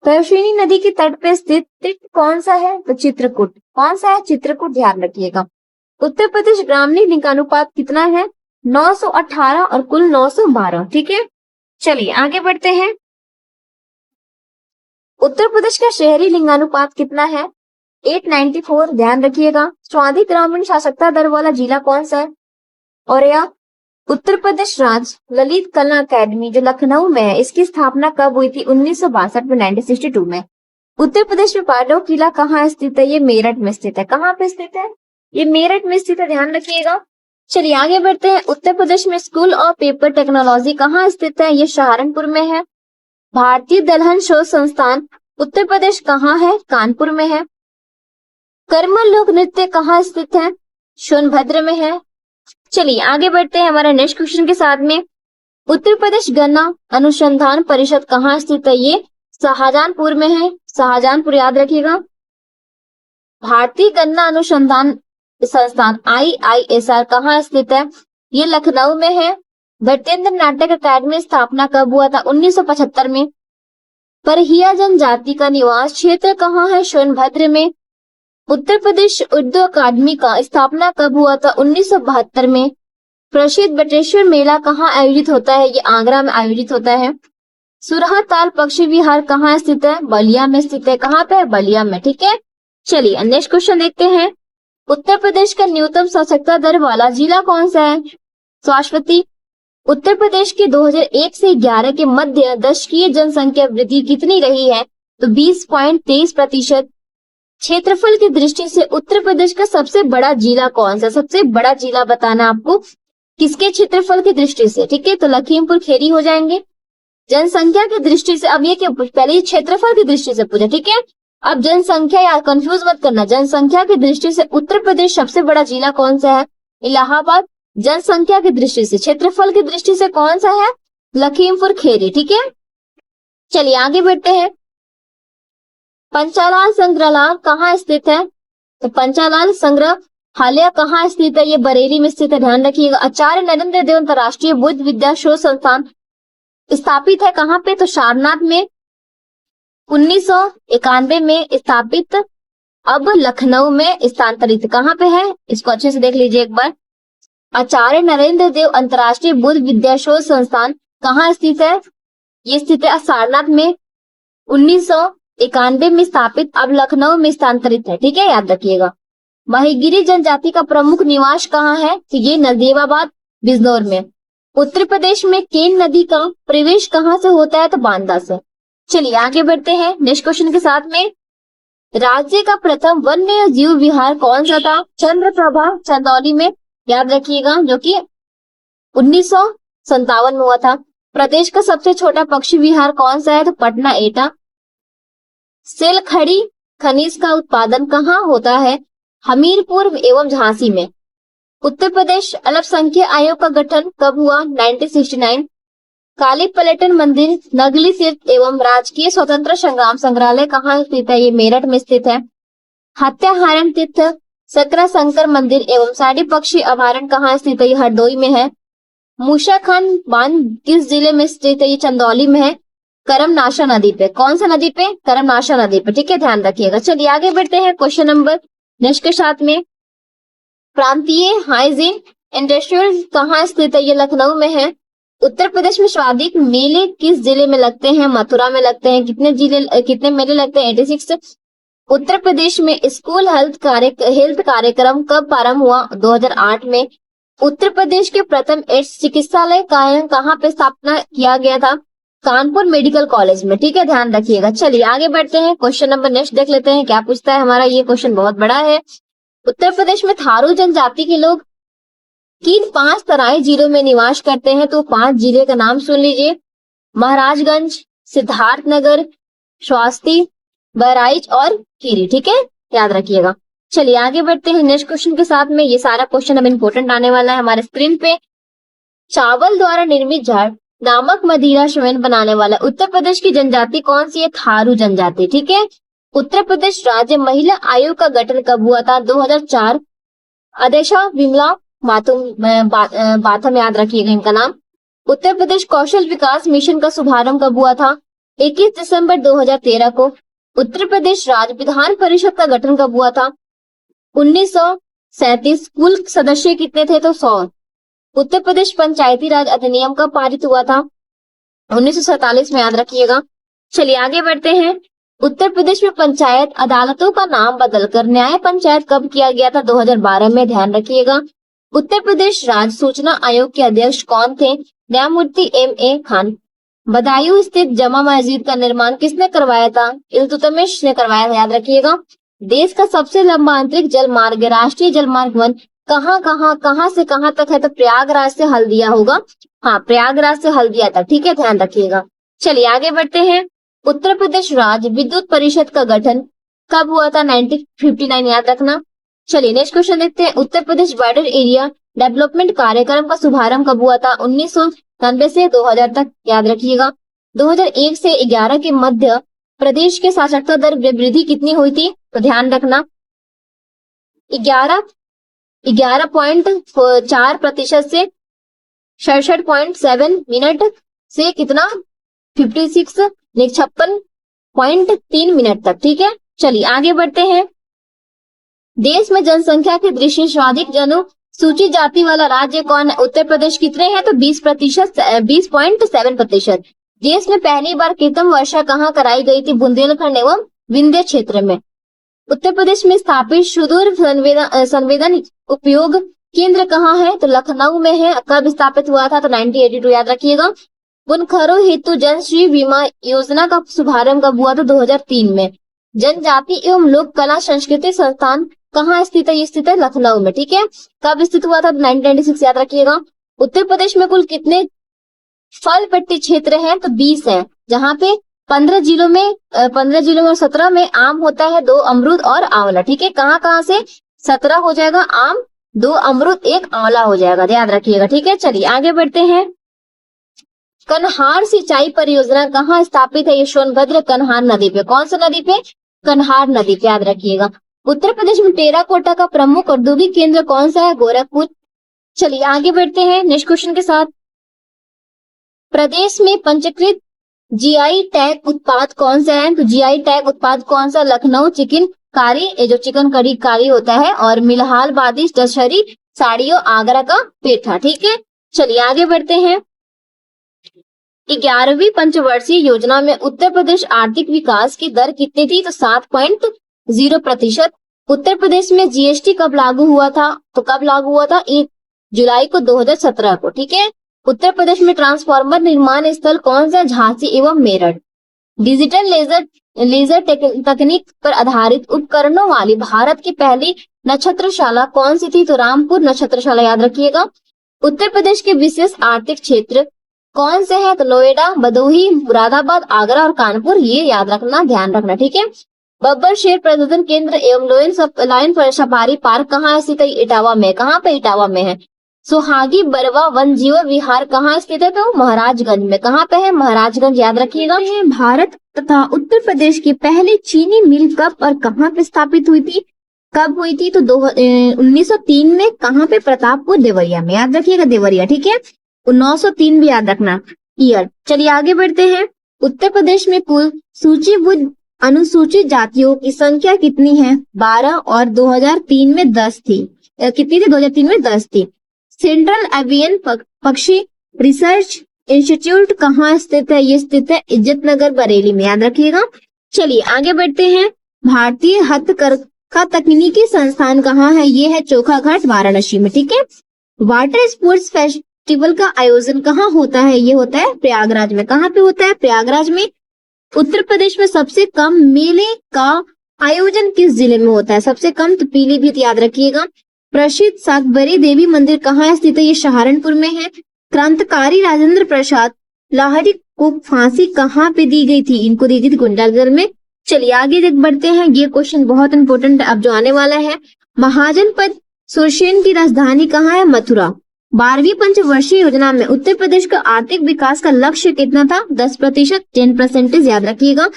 तर्शीनी नदी के तट पे स्थित तीर्थ कौन सा है? तो चित्रकूट। कौन सा है? चित्रकूट, ध्यान रखिएगा। उत्तर प्रदेश ग्रामीण लिंगानुपात कितना है? 918 और कुल 912, ठीक है। चलिए आगे बढ़ते हैं। उत्तर प्रदेश का शहरी लिंगानुपात कितना है? 894, ध्यान रखिएगा। सर्वाधिक ग्रामीण साक्षरता दर वाला जिला कौन सा है? औरैया। उत्तर प्रदेश राज्य ललित कला अकादमी जो लखनऊ में है, इसकी स्थापना कब हुई थी? 1962 में, 1962 में। उत्तर प्रदेश में पांडव किला कहाँ स्थित है? ये मेरठ में स्थित है। कहाँ पे स्थित है? ये मेरठ में स्थित है, ध्यान रखिएगा। चलिए आगे बढ़ते हैं। उत्तर प्रदेश में स्कूल ऑफ पेपर टेक्नोलॉजी कहाँ स्थित है? ये सहारनपुर में है। भारतीय दलहन शोध संस्थान उत्तर प्रदेश कहाँ है? कानपुर में है। करमल लोक नृत्य कहाँ स्थित है? सोनभद्र में है। चलिए आगे बढ़ते हैं हमारे नेक्स्ट क्वेश्चन के साथ में। उत्तर प्रदेश गन्ना अनुसंधान परिषद कहाँ स्थित है? ये शाहजहांपुर में है। शाहजहांपुर याद रखिएगा। भारतीय गन्ना अनुसंधान संस्थान IISR कहाँ स्थित है? ये लखनऊ में है। भट्टेंद्र नाटक अकादमी स्थापना कब हुआ था? 1975 में। परहिया जनजाति का निवास क्षेत्र कहाँ है? सोनभद्र में। उत्तर प्रदेश उर्दू अकादमी का स्थापना कब हुआ था? 1972 में। प्रसिद्ध बटेश्वर मेला कहाँ आयोजित होता है? ये आगरा में आयोजित होता है। सुरहा ताल पक्षी विहार कहाँ स्थित है? बलिया में स्थित है। कहाँ पे? बलिया में, ठीक है। चलिए नेक्स्ट क्वेश्चन देखते हैं। उत्तर प्रदेश का न्यूनतम साक्षरता दर वाला जिला कौन सा है? शाश्वती। उत्तर प्रदेश के 2001 से 11 के मध्य दशकीय जनसंख्या वृद्धि कितनी रही है? तो 20.23%। क्षेत्रफल की दृष्टि से उत्तर प्रदेश का सबसे बड़ा जिला कौन सा? सबसे बड़ा जिला बताना आपको, किसके क्षेत्रफल की दृष्टि से, ठीक है। तो लखीमपुर खीरी हो जाएंगे। जनसंख्या की दृष्टि से, अब ये क्या पहले क्षेत्रफल की दृष्टि से पूछा, ठीक है। अब जनसंख्या, यार कंफ्यूज मत करना, जनसंख्या की दृष्टि से उत्तर प्रदेश सबसे बड़ा जिला कौन सा है? इलाहाबाद। जनसंख्या की दृष्टि से, क्षेत्रफल की दृष्टि से कौन सा है? लखीमपुर खीरी, ठीक है। चलिए आगे बढ़ते हैं। पंचालाल संग्रहालय कहाँ स्थित है? तो पंचालाल संग्रहालय कहाँ स्थित है? ये बरेली में स्थित है, ध्यान रखिएगा। आचार्य नरेंद्र देव अंतर्राष्ट्रीय बुद्ध विद्या शोध संस्थान स्थापित है कहाँ पे? तो सारनाथ में। 1991 में स्थापित, अब लखनऊ में स्थानांतरित। कहाँ पे है? इसको अच्छे से देख लीजिए एक बार। आचार्य नरेंद्र देव अंतर्राष्ट्रीय बुद्ध विद्या शोध संस्थान कहाँ स्थित है? ये स्थित है सारनाथ में। 1991 में स्थापित, अब लखनऊ में स्थानांतरित है, ठीक है, याद रखिएगा। महिगिरी जनजाति का प्रमुख निवास कहाँ है? तो ये नजीबाबाद बिजनौर में। उत्तर प्रदेश में केन नदी का प्रवेश कहाँ से होता है? तो बांदा से। चलिए आगे बढ़ते हैं नेक्स्ट क्वेश्चन के साथ में। राज्य का प्रथम वन्य जीव विहार कौन सा था? चंद्रप्रभा चंदौली में, याद रखिएगा, जो कि 1957 में हुआ था। प्रदेश का सबसे छोटा पक्षी विहार कौन सा है? तो पटना एटा। सेलखड़ी खनिज का उत्पादन कहाँ होता है? हमीरपुर एवं झांसी में। उत्तर प्रदेश अल्पसंख्यक आयोग का गठन कब हुआ? 1969। काली पर्यटन मंदिर, नगली तीर्थ एवं राजकीय स्वतंत्र संग्राम संग्रहालय कहाँ स्थित है? ये मेरठ में स्थित है। हत्याहारण तीर्थ, सकरा शंकर मंदिर एवं साड़ी पक्षी अभयारण्य कहाँ स्थित है? ये हरदोई में है। मूसा खान बांध किस जिले में स्थित है? ये चंदौली में है। करमनाशा नदी पे, कौन सा नदी पे? करमनाशा नदी पे, ठीक है, ध्यान रखिएगा। चलिए आगे बढ़ते हैं क्वेश्चन नंबर नेक्स्ट के साथ में। प्रांतीय हाइजीन इंडस्ट्रियल कहाँ स्थित है? ये लखनऊ में है। उत्तर प्रदेश में सर्वाधिक मेले किस जिले में लगते हैं? मथुरा में लगते हैं। कितने मेले लगते हैं? 86। उत्तर प्रदेश में स्कूल हेल्थ कार्यक्रम कब प्रारंभ हुआ? 2008 में। उत्तर प्रदेश के प्रथम एड्स चिकित्सालय कहाँ पे स्थापना किया गया था? कानपुर मेडिकल कॉलेज में, ठीक है, ध्यान रखिएगा। चलिए आगे बढ़ते हैं, क्वेश्चन नंबर नेक्स्ट देख लेते हैं क्या पूछता है हमारा। ये क्वेश्चन बहुत बड़ा है। उत्तर प्रदेश में थारू जनजाति के लोग किन 5 तराई जिलों में निवास करते हैं? तो 5 जिले का नाम सुन लीजिए। महाराजगंज, सिद्धार्थनगर, स्वास्ती, बहराइच और खीरी, ठीक है, याद रखिएगा। चलिए आगे बढ़ते हैं नेक्स्ट क्वेश्चन के साथ में। ये सारा क्वेश्चन अब इंपोर्टेंट आने वाला है हमारे स्क्रीन पे। चावल द्वारा निर्मित झाड़ नामक मदिरा श्वेन बनाने वाला उत्तर प्रदेश की जनजाति कौन सी है? थारू जनजाति, ठीक है। उत्तर प्रदेश राज्य महिला आयोग का गठन कब हुआ था? 2004। अदेशा विमला बाथम, याद रखिएगा इनका नाम। उत्तर प्रदेश कौशल विकास मिशन का शुभारंभ कब हुआ था? 21 दिसंबर 2013 को। उत्तर प्रदेश राज्य विधान परिषद का गठन कब हुआ था? 1937। कुल सदस्य कितने थे? तो 100। उत्तर प्रदेश पंचायती राज अधिनियम कब पारित हुआ था? 1947 में, याद रखिएगा। चलिए आगे बढ़ते हैं। उत्तर प्रदेश में पंचायत अदालतों का नाम बदलकर न्याय पंचायत कब किया गया था? 2012 में, ध्यान रखिएगा। उत्तर प्रदेश राज्य सूचना आयोग के अध्यक्ष कौन थे? न्यायमूर्ति M.A. खान। बदायूं स्थित जमा मस्जिद का निर्माण किसने करवाया था? इल्तुतमिश ने करवाया था, याद रखिएगा। देश का सबसे लंबा अंतरिक्ष जल मार्ग राष्ट्रीय जलमार्ग 1 कहाँ से कहाँ तक है? तो प्रयागराज से हल्दिया होगा। हाँ, प्रयागराज से हल्दिया तक, ठीक है, ध्यान रखिएगा। चलिए आगे बढ़ते हैं। उत्तर प्रदेश राज्य विद्युत परिषद का गठन कब हुआ था? 1959, याद रखना। चलिए नेक्स्ट क्वेश्चन देखते हैं। Uttar Pradesh border area development कार्यक्रम का शुभारंभ कब हुआ था? 1990 से 2000 तक, याद रखिएगा। 2001 से 11 के मध्य प्रदेश के साक्षरता दर में वृद्धि कितनी हुई थी? तो ध्यान रखना 11.4% से 67.7 मिनट से कितना 56.3 मिनट तक, ठीक है। चलिए आगे बढ़ते हैं। देश में जनसंख्या की दृष्टि से सर्वाधिक अनुसूचित जाति वाला राज्य कौन है? उत्तर प्रदेश। कितने हैं? तो 20.7%। देश में पहली बार कृत्रिम वर्षा कहाँ कराई गई थी? बुंदेलखंड एवं विंध्य क्षेत्र में। उत्तर प्रदेश में स्थापित सुदूर संवेदन उपयोग केंद्र कहाँ है? तो लखनऊ में है। कब स्थापित हुआ था? तो 1982, याद रखिएगा। बुनकरों हेतु जनश्री बीमा योजना का शुभारंभ कब हुआ था? 2003 में। जनजाति एवं लोक कला संस्कृति संस्थान कहाँ स्थित है? ये स्थित है लखनऊ में, ठीक है। कब स्थित हुआ था? 1996, याद रखिएगा। उत्तर प्रदेश में कुल कितने फल पट्टी क्षेत्र है? तो 20 है, जहाँ पे 15 जिलों में और 17 में आम होता है, 2 अमरूद और आंवला, ठीक है। कहाँ से 17 हो जाएगा आम, 2 अमरूद, 1 आंवला हो जाएगा, याद रखिएगा, ठीक है। चलिए आगे बढ़ते हैं। कन्हार सिंचाई परियोजना कहाँ स्थापित है? ये सोनभद्र कन्हार नदी पे। कौन सी नदी पे? कन्हार नदी पे, याद रखिएगा। उत्तर प्रदेश में टेराकोटा का प्रमुख औद्योगिक केंद्र कौन सा है? गोरखपुर। चलिए आगे बढ़ते हैं नेक्स्ट क्वेश्चन के साथ। प्रदेश में पंजीकृत जीआई टैग उत्पाद कौन सा है? तो जीआई टैग उत्पाद कौन सा? लखनऊ चिकनकारी, ये जो चिकन करी कारी होता है, और मिलहालबादी दशहरी साड़ियों, आगरा का पेठा, ठीक है। चलिए आगे बढ़ते हैं। 11वीं पंचवर्षीय योजना में उत्तर प्रदेश आर्थिक विकास की दर कितनी थी? तो 7.0%। उत्तर प्रदेश में जीएसटी कब लागू हुआ था? तो कब लागू हुआ था? 1 जुलाई को 2017 को, ठीक है। उत्तर प्रदेश में ट्रांसफार्मर निर्माण स्थल कौन सा? झांसी एवं मेरठ। डिजिटल लेजर तकनीक पर आधारित उपकरणों वाली भारत की पहली नक्षत्रशाला कौन सी थी? तो रामपुर नक्षत्रशाला, याद रखिएगा। उत्तर प्रदेश के विशेष आर्थिक क्षेत्र कौन से है? तो नोएडा, भदोही, मुरादाबाद, आगरा और कानपुर, ये याद रखना, ध्यान रखना, ठीक है। बब्बर शेर प्रजनन केंद्र एवं लायन सफारी पार्क कहाँ स्थित है? इटावा में। कहाँ पे? इटावा में है। सुहागी बरवा वन जीव विहार कहाँ स्थित है? तो महाराजगंज में। कहाँ पे है? महाराजगंज, याद रखिएगा। भारत तथा उत्तर प्रदेश की पहली चीनी मिल कब और कहाँ पे स्थापित हुई थी? कब हुई थी? तो 1903 में। कहाँ पे? प्रतापपुर, देवरिया में, याद रखिएगा, देवरिया, ठीक है। 1903 भी याद रखना ईयर। चलिए आगे बढ़ते हैं। उत्तर प्रदेश में कुल सूचीबद्ध अनुसूचित जातियों की संख्या कितनी है? 12 और 2003 में 10 थी। कितनी थी? 2003 में 10 थी। सेंट्रल एवियन पक्षी रिसर्च इंस्टीट्यूट कहाँ स्थित है? ये स्थित है इज्जतनगर, बरेली में, याद रखिएगा। चलिए आगे बढ़ते हैं। भारतीय हथकरघा तकनीकी संस्थान कहाँ है? ये है चोखाघाट, वाराणसी में, ठीक है। वाटर स्पोर्ट्स फेस्टिवल का आयोजन कहाँ होता है? ये होता है प्रयागराज में। कहाँ पे होता है? प्रयागराज में। उत्तर प्रदेश में सबसे कम मेले का आयोजन किस जिले में होता है? सबसे कम? तो पीलीभीत, याद रखिएगा। प्रसिद्ध साकबरी देवी मंदिर कहाँ स्थित है? ये सहारनपुर में है। क्रांतिकारी राजेंद्र प्रसाद लाहिड़ी को फांसी कहाँ पे दी गई थी? इनको दी थी गुंडागढ़ में। चलिए आगे बढ़ते हैं। ये क्वेश्चन बहुत इंपॉर्टेंट अब जो आने वाला है। महाजनपद सुरसेन की राजधानी कहाँ है? मथुरा। 12वीं पंचवर्षीय योजना में उत्तर प्रदेश का आर्थिक विकास का लक्ष्य कितना था? 10%, 10%, याद रखिएगा।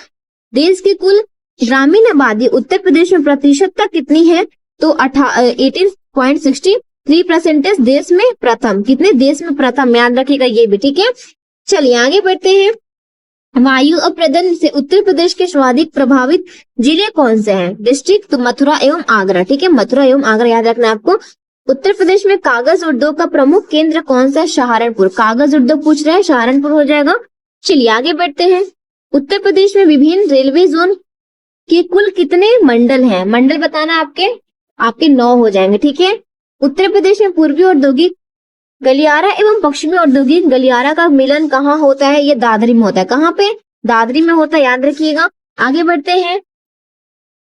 देश की कुल ग्रामीण आबादी उत्तर प्रदेश में प्रतिशतता कितनी है? तो 18.63%। देश में प्रथम। कितने? देश में प्रथम, याद रखिएगा ये भी, ठीक है। चलिए आगे बढ़ते हैं। वायु अपरदन से उत्तर प्रदेश के सर्वाधिक प्रभावित जिले कौन से हैं? डिस्ट्रिक्ट? तो मथुरा एवं आगरा, ठीक है। मथुरा एवं आगरा, याद रखना आपको। उत्तर प्रदेश में कागज उद्योग का प्रमुख केंद्र कौन सा है? सहारनपुर। कागज उद्योग पूछ रहे हैं, सहारनपुर हो जाएगा। चलिए आगे बढ़ते हैं। उत्तर प्रदेश में विभिन्न रेलवे जोन के कुल कितने मंडल हैं? मंडल बताना आपके 9 हो जाएंगे, ठीक है। उत्तर प्रदेश में पूर्वी औद्योगिक गलियारा एवं पश्चिमी औद्योगिक गलियारा का मिलन कहाँ होता है? ये दादरी में होता है। कहाँ पे? दादरी में होता है, याद रखिएगा। आगे बढ़ते हैं।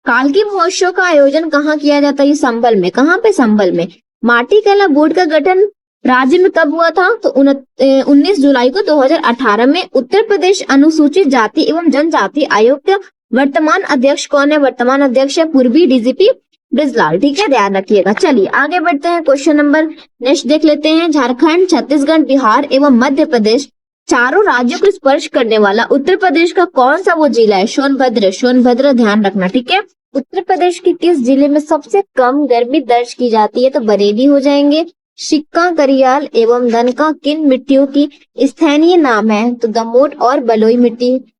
कालकी महोत्सव का आयोजन कहाँ किया जाता है? ये संभल में। कहाँ पे? संभल में। माटी कला बोर्ड का गठन राज्य में कब हुआ था? तो 19 जुलाई को 2018 में। उत्तर प्रदेश अनुसूचित जाति एवं जनजाति आयोग के वर्तमान अध्यक्ष कौन है? वर्तमान अध्यक्ष है पूर्वी डीजीपी ब्रिजलाल। ठीक है, ध्यान रखिएगा। चलिए आगे बढ़ते हैं। क्वेश्चन नंबर नेक्स्ट देख लेते हैं। झारखंड, छत्तीसगढ़, बिहार एवं मध्य प्रदेश चारों राज्यों को स्पर्श करने वाला उत्तर प्रदेश का कौन सा वो जिला है? सोनभद्र। सोनभद्र, ध्यान रखना। ठीक है। उत्तर प्रदेश के किस जिले में सबसे कम गर्मी दर्ज की जाती है? तो बरेली हो जाएंगे। सिक्का, करियाल एवं दनका किन मिट्टियों की स्थानीय नाम है? तो दमोट और बलुई मिट्टी।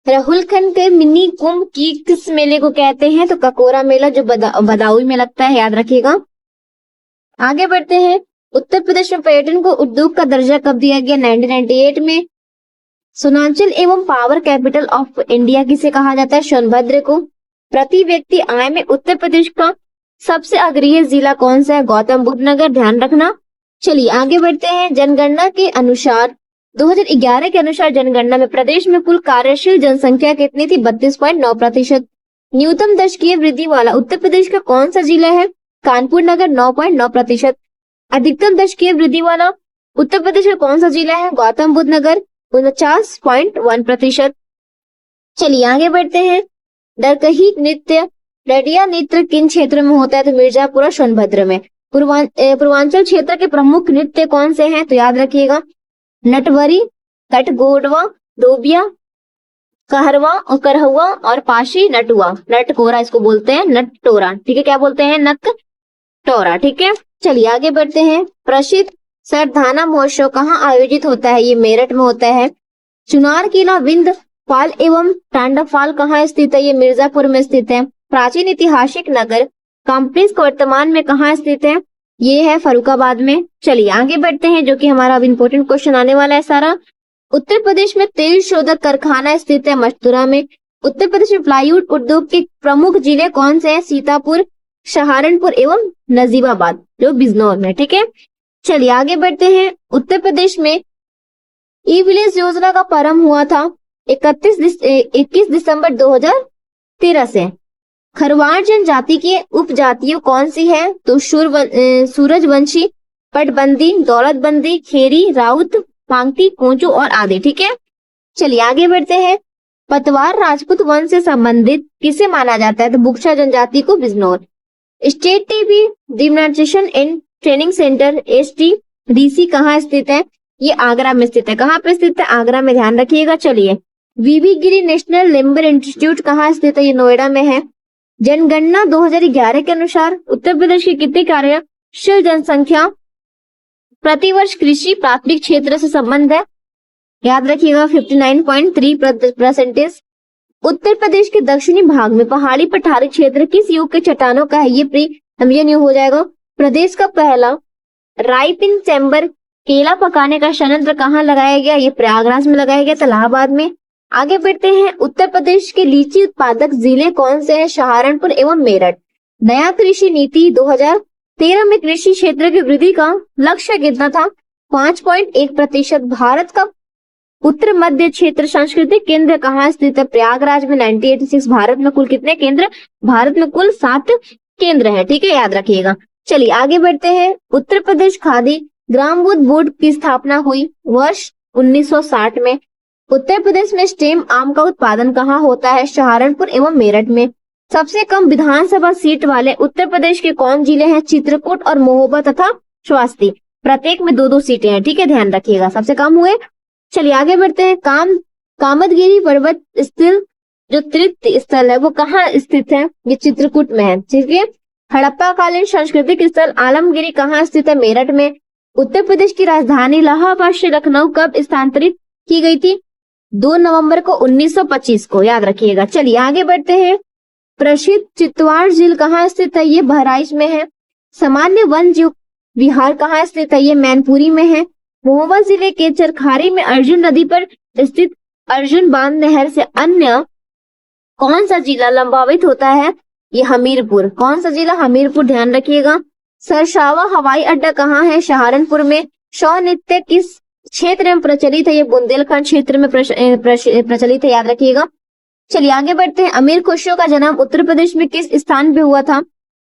राहुलखंड के मिनी कुंभ की किस मेले को कहते हैं? तो ककोरा मेला, जो बदाऊं में लगता है, याद रखिएगा। आगे बढ़ते हैं। उत्तर प्रदेश में पर्यटन को उद्योग का दर्जा कब दिया गया? 1998 में। सोनांचल एवं पावर कैपिटल ऑफ इंडिया किसे कहा जाता है? सोनभद्र को। प्रति व्यक्ति आय में उत्तर प्रदेश का सबसे अग्रणी जिला कौन सा है? गौतम बुद्ध नगर, ध्यान रखना। चलिए आगे बढ़ते हैं। जनगणना के अनुसार 2011 के अनुसार जनगणना में प्रदेश में कुल कार्यशील जनसंख्या कितनी थी? 32.9%। न्यूनतम दशकीय वृद्धि वाला उत्तर प्रदेश का कौन सा जिला है? कानपुर नगर, 9.9%। अधिकतम दशकीय वृद्धि वाला उत्तर प्रदेश का कौन सा जिला है? गौतम बुद्ध नगर, 49.1%। चलिए आगे बढ़ते हैं। डरकही नृत्य, डडिया नृत्य किन क्षेत्रों में होता है? तो मिर्जापुर और सोनभद्र में। पूर्वांचल क्षेत्र के प्रमुख नृत्य कौन से हैं? तो याद रखिएगा, नटवरी, कटगोडवा, डोबिया, कहरवा और करहुआ और पाशी नटुआ। नटकोरा इसको बोलते हैं, नटटोरा। ठीक है, क्या बोलते हैं? नटटोरा। ठीक है। चलिए आगे बढ़ते हैं। प्रसिद्ध सरधाना महोत्सव कहाँ आयोजित होता है? ये मेरठ में होता है। चुनार किला, विंध्य फाल एवं टांडा फाल कहाँ स्थित है? ये मिर्जापुर में स्थित है। प्राचीन ऐतिहासिक नगर काम्प्रिस्क वर्तमान में कहाँ स्थित है? ये है फर्रुखाबाद में। चलिए आगे बढ़ते हैं, जो कि हमारा अब इम्पोर्टेंट क्वेश्चन आने वाला है सारा। उत्तर प्रदेश में तेल शोधक कारखाना स्थित है मथुरा में। उत्तर प्रदेश में प्लाईवुड उद्योग के प्रमुख जिले कौन से हैं? सीतापुर, सहारनपुर एवं नजीबाबाद, जो बिजनौर में। ठीक है। चलिए आगे बढ़ते हैं। उत्तर प्रदेश में ई विलेज योजना का प्रारंभ हुआ था 21 दिसंबर 2013 से। खरवार जनजाति की उपजातियों कौन सी है? तो सूरजवंशी, पटबंदी, दौलतबंदी, खेरी, राउत, पांगती, कोंचू और आदि। ठीक है। चलिए आगे बढ़ते हैं। पतवार राजपूत वंश से संबंधित किसे माना जाता है? तो बुक्शा जनजाति को, Bijnor. State TB demonetisation and training centre STDC कहाँ स्थित है? ये आगरा में स्थित है। कहाँ पे स्थित है? आगरा में, ध्यान रखिएगा। चलिए वीवी गिरी नेशनल लेबर इंस्टीट्यूट कहाँ स्थित है? ये नोएडा में है। जनगणना 2011 के अनुसार उत्तर प्रदेश की कितनी कार्यशील जनसंख्या प्रतिवर्ष कृषि प्राथमिक क्षेत्र से संबंध है? याद रखिएगा, 59.3%। उत्तर प्रदेश के दक्षिणी भाग में पहाड़ी पठारी क्षेत्र किस युग के चट्टानों का है? ये न्यू हो जाएगा। प्रदेश का पहला राइपिन चैम्बर केला पकाने का संयंत्र कहाँ लगाया गया? ये प्रयागराज में लगाया गया, इलाहाबाद में। आगे बढ़ते हैं। उत्तर प्रदेश के लीची उत्पादक जिले कौन से हैं? सहारनपुर एवं मेरठ। नया कृषि नीति 2013 में कृषि क्षेत्र की वृद्धि का लक्ष्य कितना था? 5.1%। भारत का उत्तर मध्य क्षेत्र सांस्कृतिक केंद्र कहाँ स्थित है? प्रयागराज में, 1986। भारत में कुल कितने केंद्र? भारत में कुल 7 केंद्र है। ठीक है, याद रखिएगा। चलिए आगे बढ़ते हैं। उत्तर प्रदेश खादी ग्रामोद्योग बोर्ड की स्थापना हुई वर्ष 1960 में। उत्तर प्रदेश में स्टेम आम का उत्पादन कहाँ होता है? सहारनपुर एवं मेरठ में। सबसे कम विधानसभा सीट वाले उत्तर प्रदेश के कौन जिले हैं? चित्रकूट और महोबा तथा श्रावस्ती। प्रत्येक में 2-2 सीटें हैं। ठीक है, ध्यान रखिएगा, सबसे कम हुए। चलिए आगे बढ़ते हैं। कामदगिरी पर्वत स्थित जो तीर्थ स्थल है वो कहाँ स्थित है? ये चित्रकूट में है। ठीक है। हड़प्पा कालीन सांस्कृतिक स्थल आलमगिरी कहाँ स्थित है? मेरठ में। उत्तर प्रदेश की राजधानी इलाहाबाद से लखनऊ कब स्थानांतरित की गई थी? 2 नवंबर को 1925 को, याद रखिएगा। चलिए आगे बढ़ते हैं। प्रसिद्ध चित्तौड़ झील कहाँ स्थित है? ये बहराइच में है। सामान्य वन जीव विहार कहाँ स्थित है? ये मैनपुरी में है। महोबा जिले के चरखारी में अर्जुन नदी पर स्थित अर्जुन बांध नहर से अन्य कौन सा जिला लंबावित होता है? ये हमीरपुर। कौन सा जिला? हमीरपुर, ध्यान रखिएगा। सरसावा हवाई अड्डा कहाँ है? सहारनपुर में। छौ नृत्य किस क्षेत्र में प्रचलित है? ये बुंदेलखंड क्षेत्र में प्रचलित है, याद रखिएगा। चलिए आगे बढ़ते हैं। अमीर खुसरो का जन्म उत्तर प्रदेश में किस स्थान पे हुआ था?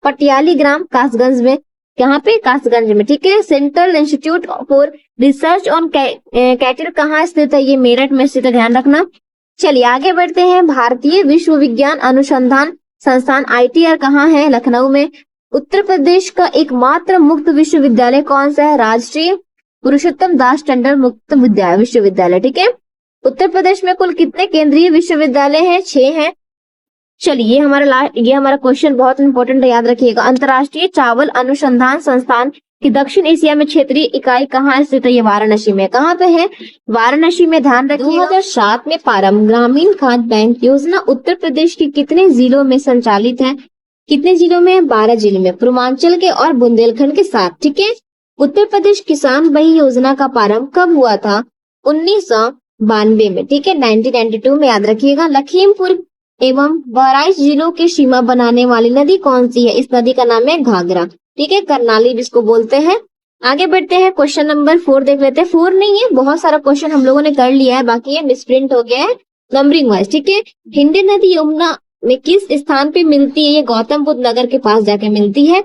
पटियाली ग्राम, कासगंज में। यहाँ पे? कासगंज में, ठीक है। Central institute for research on cattle कहाँ स्थित है? ये मेरठ में स्थित है, ध्यान रखना। चलिए आगे बढ़ते हैं। भारतीय विश्वविज्ञान अनुसंधान संस्थान ITR कहाँ है? लखनऊ में। उत्तर प्रदेश का एकमात्र मुक्त विश्वविद्यालय कौन सा है? राष्ट्रीय पुरुषोत्तम दास टंडन मुक्त विश्वविद्यालय, ठीक है। उत्तर प्रदेश में कुल कितने केंद्रीय विश्वविद्यालय हैं? 6 हैं। चलिए ये हमारा क्वेश्चन बहुत इंपॉर्टेंट है, याद रखिएगा। अंतर्राष्ट्रीय चावल अनुसंधान संस्थान की दक्षिण एशिया में क्षेत्रीय इकाई कहाँ स्थित है? ये वाराणसी में। कहाँ पे है? वाराणसी में, ध्यान रखिएगा। 2007 में प्रारंभ ग्रामीण खाद्य बैंक योजना उत्तर प्रदेश के कितने जिलों में संचालित है? कितने जिलों में? 12 जिलों में, पूर्वांचल के और बुंदेलखंड के साथ, ठीक है। उत्तर प्रदेश किसान बही योजना का प्रारंभ कब हुआ था? 1992 में, ठीक है, 1992 में, याद रखिएगा। लखीमपुर एवं बहराइच जिलों की सीमा बनाने वाली नदी कौन सी है? इस नदी का नाम है घाघरा, ठीक है, करनाली जिसको बोलते हैं। आगे बढ़ते हैं, क्वेश्चन नंबर 4 देख लेते हैं। 4 नहीं है, बहुत सारा क्वेश्चन हम लोगों ने कर लिया है, बाकी ये मिसप्रिंट हो गया है नंबरिंग वाइज, ठीक है। हिंदी नदी यमुना में किस स्थान पे मिलती है? ये गौतम बुद्ध नगर के पास जाके मिलती है।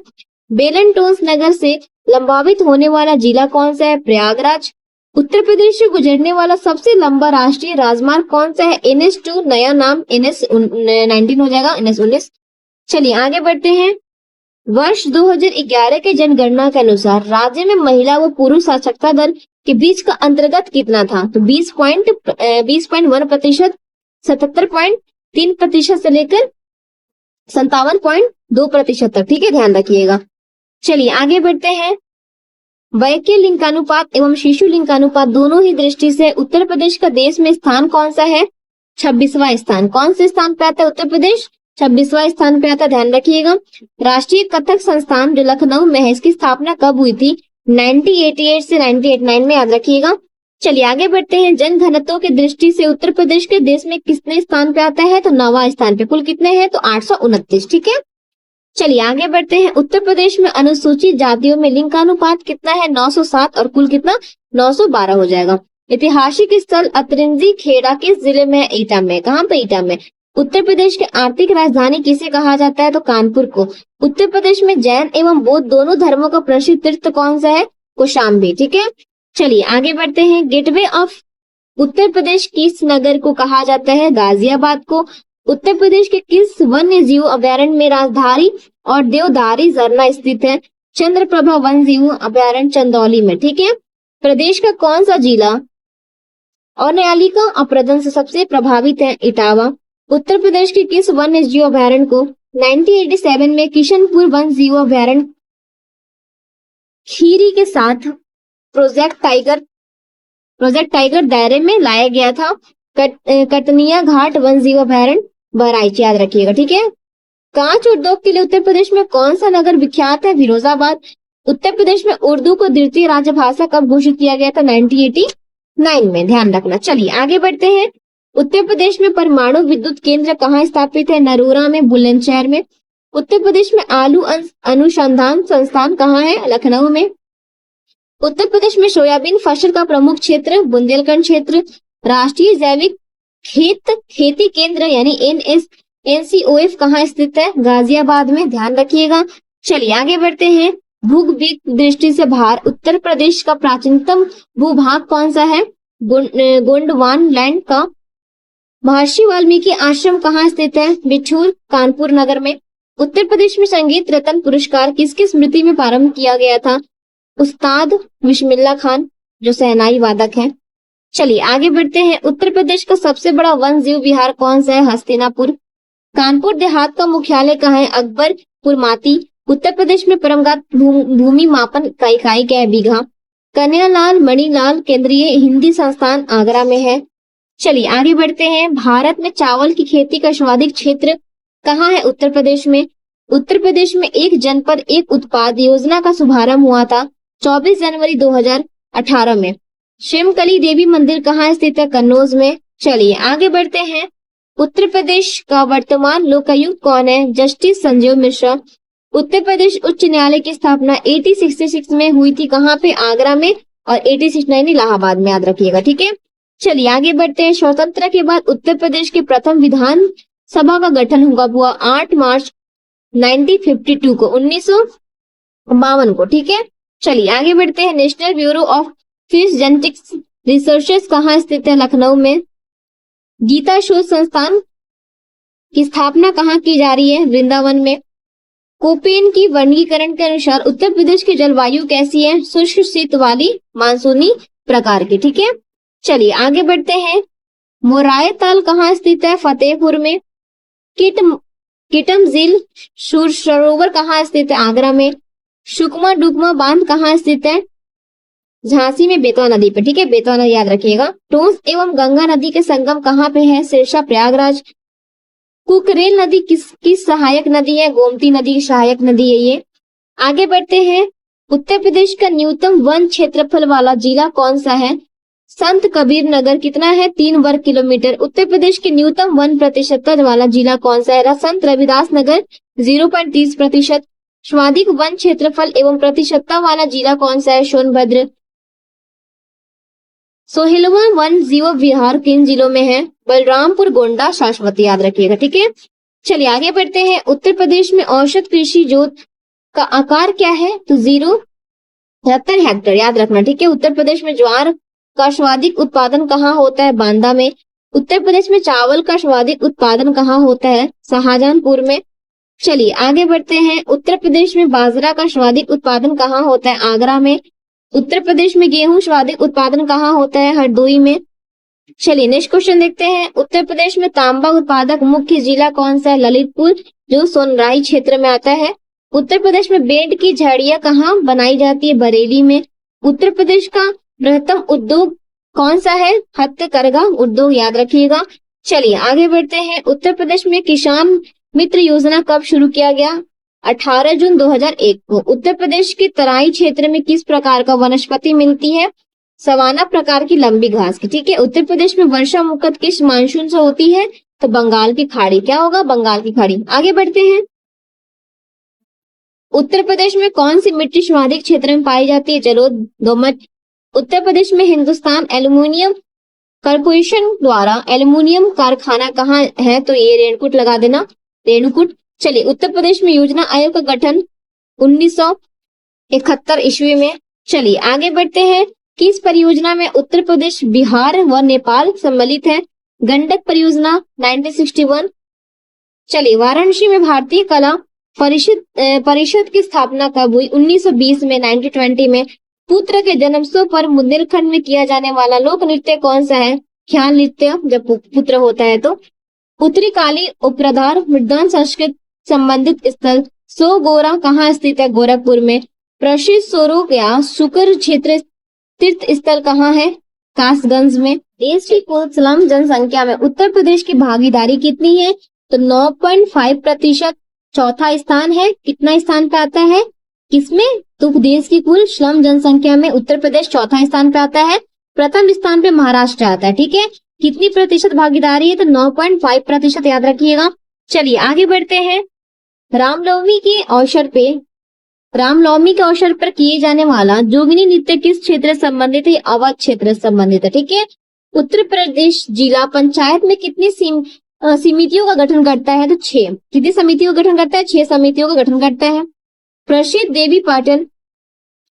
बेलनटोंस नगर से लंबावित होने वाला जिला कौन सा है? प्रयागराज। उत्तर प्रदेश से गुजरने वाला सबसे लंबा राष्ट्रीय राजमार्ग कौन सा है? NH2, नया नाम NS19 हो जाएगा, NS19। चलिए आगे बढ़ते हैं। वर्ष 2011 के जनगणना के अनुसार राज्य में महिला व पुरुष साक्षरता दर के बीच का अंतर्गत कितना था? तो 20.1%, 77.3% से लेकर 57.2% तक, ठीक है, ध्यान रखिएगा। चलिए आगे बढ़ते हैं। वैक्य लिंगानुपात एवं शिशु लिंगानुपात दोनों ही दृष्टि से उत्तर प्रदेश का देश में स्थान कौन सा है? 26वां स्थान। कौन से स्थान पे आता है उत्तर प्रदेश? 26वां स्थान पे आता है, ध्यान रखिएगा। राष्ट्रीय कथक संस्थान जो लखनऊ में है, इसकी स्थापना कब हुई थी? 1988 से 1989 में, याद रखिएगा। चलिए आगे बढ़ते हैं। जन घनत्व की दृष्टि से उत्तर प्रदेश के देश में कितने स्थान पे आता है? तो 9वां स्थान पे। कुल कितने हैं? तो 829, ठीक है। चलिए आगे बढ़ते हैं। उत्तर प्रदेश में अनुसूचित जातियों में लिंगानुपात कितना है? 907, और कुल कितना? 912 हो जाएगा। ऐतिहासिक स्थल अतरिंजी खेड़ा किस जिले में है? एटा में। कहाँ पे? एटा में। उत्तर प्रदेश की आर्थिक राजधानी किसे कहा जाता है? तो कानपुर को। उत्तर प्रदेश में जैन एवं बौद्ध दोनों धर्मों का प्रसिद्ध तीर्थ कौन सा है? कौशाम्बी, ठीक है। चलिए आगे बढ़ते हैं। गेटवे ऑफ उत्तर प्रदेश किस नगर को कहा जाता है? गाजियाबाद को। उत्तर प्रदेश के किस वन्य जीव अभयारण्य में राजधारी और देवदारी झरना स्थित है? चंद्रप्रभा वन्य जीव अभयारण्य चंदौली में, ठीक है। प्रदेश का कौन सा जिला और न्यायालिका अपरदन से सबसे प्रभावित है? इटावा। उत्तर प्रदेश के किस वन्य जीव अभयारण्य को 1987 में किशनपुर वन्य जीव अभयारण्य खीरी के साथ प्रोजेक्ट टाइगर दायरे में लाया गया था? कटनिया घाट वन्य जीव अभयारण्य बहराइच, याद रखिएगा, ठीक है। कांच उद्योग के लिए उत्तर प्रदेश में कौन सा नगर विख्यात है? फिरोजाबाद। उत्तर प्रदेश में उर्दू को द्वितीय राजभाषा कब घोषित किया गया था? 1989 में, ध्यान रखना। चलिए आगे बढ़ते हैं। उत्तर प्रदेश में परमाणु विद्युत केंद्र कहाँ स्थापित है? नरोरा में, बुलंदशहर में। उत्तर प्रदेश में आलू अनुसंधान संस्थान कहाँ है? लखनऊ में। उत्तर प्रदेश में सोयाबीन फसल का प्रमुख क्षेत्र? बुंदेलखंड क्षेत्र। राष्ट्रीय जैविक खेती केंद्र यानी NCOF कहाँ स्थित है? गाजियाबाद में, ध्यान रखिएगा। चलिए आगे बढ़ते हैं। भूगोलिक दृष्टि से उत्तर प्रदेश का प्राचीनतम भूभाग कौन सा है? गोंडवाना लैंड का। महर्षि वाल्मीकि आश्रम कहाँ स्थित है? बिठूर, कानपुर नगर में। उत्तर प्रदेश में संगीत रत्न पुरस्कार किसकी स्मृति में प्रारंभ किया गया था? उस्ताद बिस्मिल्लाह खान जो शहनाई वादक हैं। चलिए आगे बढ़ते हैं। उत्तर प्रदेश का सबसे बड़ा वन्य जीव विहार कौन सा है? हस्तिनापुर। कानपुर देहात का मुख्यालय कहाँ है? अकबरपुर माती। उत्तर प्रदेश में परमगत भूमि मापन का इकाई क्या है? बीघा। कन्हैयालाल मणिलाल केंद्रीय हिंदी संस्थान आगरा में है। चलिए आगे बढ़ते हैं। भारत में चावल की खेती का सर्वाधिक क्षेत्र कहाँ है? उत्तर प्रदेश में। उत्तर प्रदेश में एक जनपद एक उत्पाद योजना का शुभारंभ हुआ था 24 जनवरी 2018 में। शिमकली देवी मंदिर कहाँ स्थित है? कन्नौज में। चलिए आगे बढ़ते हैं। उत्तर प्रदेश का वर्तमान लोकायुक्त कौन है? जस्टिस संजीव मिश्रा। उत्तर प्रदेश उच्च न्यायालय की स्थापना 1866 में हुई थी, कहाँ पे? आगरा में। और 1869 इलाहाबाद में, याद रखिएगा, ठीक है। चलिए आगे बढ़ते हैं। स्वतंत्रता के बाद उत्तर प्रदेश के प्रथम विधान सभा का गठन हुआ 8 मार्च 1952 को, 1952 को, ठीक है। चलिए आगे बढ़ते हैं। National bureau of fish genetics researches कहाँ स्थित है? लखनऊ में। गीता शोध संस्थान की स्थापना कहाँ की जा रही है? वृंदावन में। कोपेन की वर्गीकरण के अनुसार उत्तर प्रदेश की जलवायु कैसी है? शुष्क शीत वाली मानसूनी प्रकार की, ठीक है। चलिए आगे बढ़ते हैं। मोराय ताल कहाँ स्थित है? फतेहपुर में। किटम झील सरोवर कहाँ स्थित है? आगरा में। सुकमा डुकमा बांध कहाँ स्थित है? झांसी में, बेतवा नदी पे, ठीक है, बेतवा नदी याद रखिएगा। टोंस एवं गंगा नदी के संगम कहाँ पे है? सिरसा प्रयागराज। कुकरेल नदी किसकी सहायक नदी है? गोमती नदी की सहायक नदी है ये। आगे बढ़ते हैं। उत्तर प्रदेश का न्यूनतम वन क्षेत्रफल वाला जिला कौन सा है? संत कबीर नगर। कितना है? 3 वर्ग किलोमीटर। उत्तर प्रदेश के न्यूनतम वन प्रतिशतता वाला जिला कौन सा है? संत रविदास नगर, 0.30%। सर्वाधिक वन क्षेत्रफल एवं प्रतिशतता वाला जिला कौन सा है? सोनभद्र। 16वां वन जीव विहार किन जिलों में है? बलरामपुर, गोंडा, शाश्वती, याद रखिएगा, ठीक है। चलिए आगे बढ़ते हैं। उत्तर प्रदेश में औसत कृषि जोत का आकार क्या है? तो 0.73 हेक्टेयर, याद रखना, ठीक है। उत्तर प्रदेश में ज्वार का सर्वाधिक उत्पादन कहाँ होता है? बांदा में। उत्तर प्रदेश में चावल का सर्वाधिक उत्पादन कहाँ होता है? शाहजहांपुर में। चलिए आगे बढ़ते हैं। उत्तर प्रदेश में बाजरा का सर्वाधिक उत्पादन कहाँ होता है? आगरा में। उत्तर प्रदेश में गेहूं सर्वाधिक उत्पादन कहाँ होता है? हरदोई में। चलिए नेक्स्ट क्वेश्चन देखते हैं। उत्तर प्रदेश में तांबा उत्पादक मुख्य जिला कौन सा है? ललितपुर, जो सोनराई क्षेत्र में आता है। उत्तर प्रदेश में बेंट की झाड़ियां कहाँ बनाई जाती है? बरेली में। उत्तर प्रदेश का बृहत्तम उद्योग कौन सा है? हथकरघा उद्योग, याद रखिएगा। चलिए आगे बढ़ते हैं। उत्तर प्रदेश में किसान मित्र योजना कब शुरू किया गया? 18 जून 2001 को। उत्तर प्रदेश के तराई क्षेत्र में किस प्रकार का वनस्पति मिलती है? सवाना प्रकार की लंबी घास की, ठीक है। उत्तर प्रदेश में वर्षा मुख्यतः किस मानसून से होती है? तो बंगाल की खाड़ी। क्या होगा? बंगाल की खाड़ी। आगे बढ़ते हैं। उत्तर प्रदेश में कौन सी मिट्टी सर्वाधिक क्षेत्र में पाई जाती है? जलोढ़, दोमट। उत्तर प्रदेश में हिंदुस्तान एल्यूमिनियम कॉर्पोरेशन द्वारा एल्यूमिनियम कारखाना कहाँ है? तो ये रेणुकूट लगा देना, रेणुकूट। चलिए उत्तर प्रदेश में योजना आयोग का गठन 1971 ईस्वी में। चलिए आगे बढ़ते हैं। किस परियोजना में उत्तर प्रदेश, बिहार व नेपाल सम्मिलित है? गंडक परियोजना, 1961। चलिए वाराणसी में भारतीय कला परिषद की स्थापना कब हुई? 1920 में, 1920 में। पुत्र के जन्मोत्सव पर बुंदेलखंड में किया जाने वाला लोक नृत्य कौन सा है? ख्याल नृत्य, जब पुत्र होता है तो। उत्तरी काली उपराधार मृदान संस्कृत संबंधित स्थल सोगोरा कहाँ स्थित है? गोरखपुर में। प्रसिद्ध सोरोग या शुक्र क्षेत्र तीर्थ स्थल कहाँ है? कासगंज में। देश की कुल स्लम जनसंख्या में उत्तर प्रदेश की भागीदारी कितनी है? तो 9.5%। चौथा स्थान है, कितना स्थान पे आता है? किसमें? तो देश की कुल स्लम जनसंख्या में उत्तर प्रदेश चौथा स्थान पे आता है। प्रथम स्थान पे महाराष्ट्र आता है, ठीक है। कितनी प्रतिशत भागीदारी है? तो 9.5%, याद रखिएगा। चलिए आगे बढ़ते हैं। रामनवमी के अवसर पर किए जाने वाला जोगिनी नृत्य किस क्षेत्र से संबंधित है? अवध क्षेत्र से संबंधित है, ठीक है। उत्तर प्रदेश जिला पंचायत में कितनी समितियों का गठन करता है? तो 6। कितनी समितियों का गठन करता है? 6 समितियों का गठन करता है। प्रसिद्ध देवी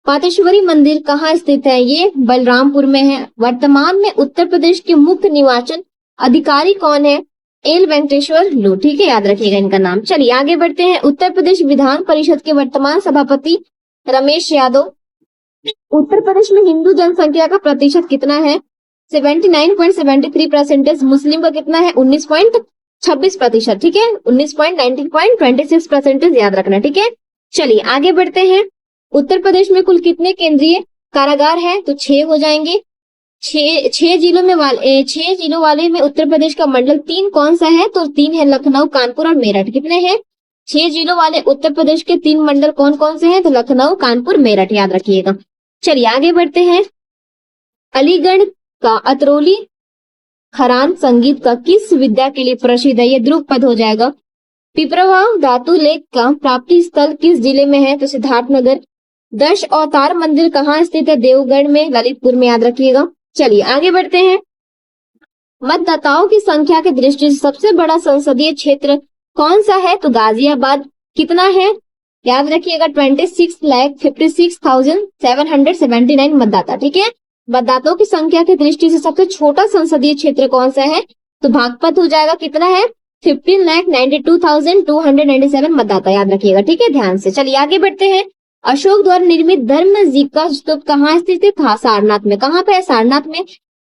पाटेश्वरी मंदिर कहाँ स्थित है? ये बलरामपुर में है। वर्तमान में उत्तर प्रदेश के मुख्य निर्वाचन अधिकारी कौन है? एल वेंकटेश्वर लू, ठीक है, याद रखिएगा इनका नाम। चलिए आगे बढ़ते हैं। उत्तर प्रदेश विधान परिषद के वर्तमान सभापति रमेश यादव। उत्तर प्रदेश में हिंदू जनसंख्या का प्रतिशत कितना है? 79.73%। मुस्लिम का कितना है? 19.26%, ठीक है। 19.26%, याद रखना, ठीक है। चलिए आगे बढ़ते हैं। उत्तर प्रदेश में कुल कितने केंद्रीय कारागार है? तो 6 हो जाएंगे। 6 जिलों वाले में उत्तर प्रदेश का मंडल 3 कौन सा है? तो 3 है, लखनऊ, कानपुर और मेरठ। कितने हैं? 6 जिलों वाले उत्तर प्रदेश के 3 मंडल कौन कौन से हैं? तो लखनऊ, कानपुर, मेरठ, याद रखिएगा। चलिए आगे बढ़ते हैं। अलीगढ़ का अतरौली खरान संगीत का किस विद्या के लिए प्रसिद्ध है? ये ध्रुव पद हो जाएगा। पिपरवाव धातु लेख का प्राप्ति स्थल किस जिले में है? तो सिद्धार्थनगर। 10 अवतार मंदिर कहाँ स्थित है? देवगढ़ में, ललितपुर में, याद रखिएगा। चलिए आगे बढ़ते हैं। मतदाताओं की संख्या की दृष्टि से सबसे बड़ा संसदीय क्षेत्र कौन सा है? तो गाजियाबाद। कितना है? याद रखिएगा 26,56,779 मतदाता। ठीक है, मतदाताओं की संख्या की दृष्टि से सबसे छोटा संसदीय क्षेत्र कौन सा है? तो बागपत हो जाएगा। कितना है? 15,92,297 मतदाता, याद रखिएगा। ठीक है, ध्यान से। चलिए आगे बढ़ते हैं। अशोक द्वारा निर्मित धर्म जी का स्तूप कहाँ स्थित है? सारनाथ में। कहाँ पे है? सारनाथ में।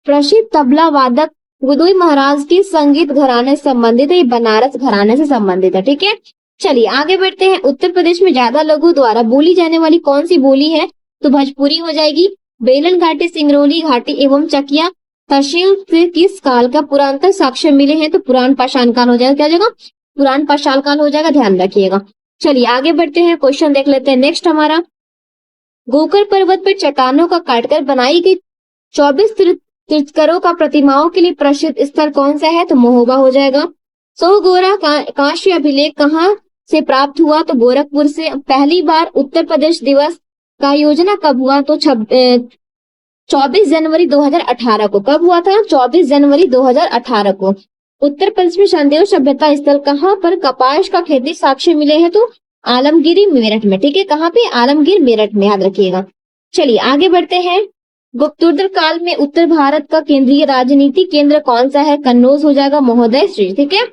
प्रसिद्ध तबला वादक गुदुई महाराज की संगीत घराने से संबंधित है, बनारस घराने से संबंधित है। ठीक है, चलिए आगे बढ़ते हैं। उत्तर प्रदेश में ज्यादा लोगों द्वारा बोली जाने वाली कौन सी बोली है? तो भोजपुरी हो जाएगी। बेलन घाटी, सिंगरौली घाटी एवं चकिया तहसील से किस काल का पुरातन साक्ष्य मिले हैं? तो पुरान पाषाण काल हो जाएगा। क्या जगह? पुरान पाषाण काल हो जाएगा, ध्यान रखिएगा। चलिए आगे बढ़ते हैं, क्वेश्चन देख लेते हैं। नेक्स्ट हमारा, गोकर पर्वत पर चट्टानों का काटकर बनाई गई 24 तीर्थंकरों का प्रतिमाओं के लिए प्रसिद्ध स्थल कौन सा है? तो महोबा हो जाएगा। सोहगोरा कांस्य अभिलेख कहाँ से प्राप्त हुआ? तो गोरखपुर से। पहली बार उत्तर प्रदेश दिवस का आयोजन कब हुआ? तो 24 जनवरी 2018 को। कब हुआ था? 24 जनवरी 2018 को। उत्तर प्रदेश में संदेह सभ्यता स्थल कहाँ पर कपास का खेती साक्ष्य मिले हैं? तो आलमगिरी मेरठ में। ठीक है, कहाँ पे? आलमगीर मेरठ में, याद रखिएगा। चलिए आगे बढ़ते हैं। गुप्तोत्तर काल में उत्तर भारत का केंद्रीय राजनीति केंद्र कौन सा है? कन्नौज हो जाएगा, महोदय श्री। ठीक है,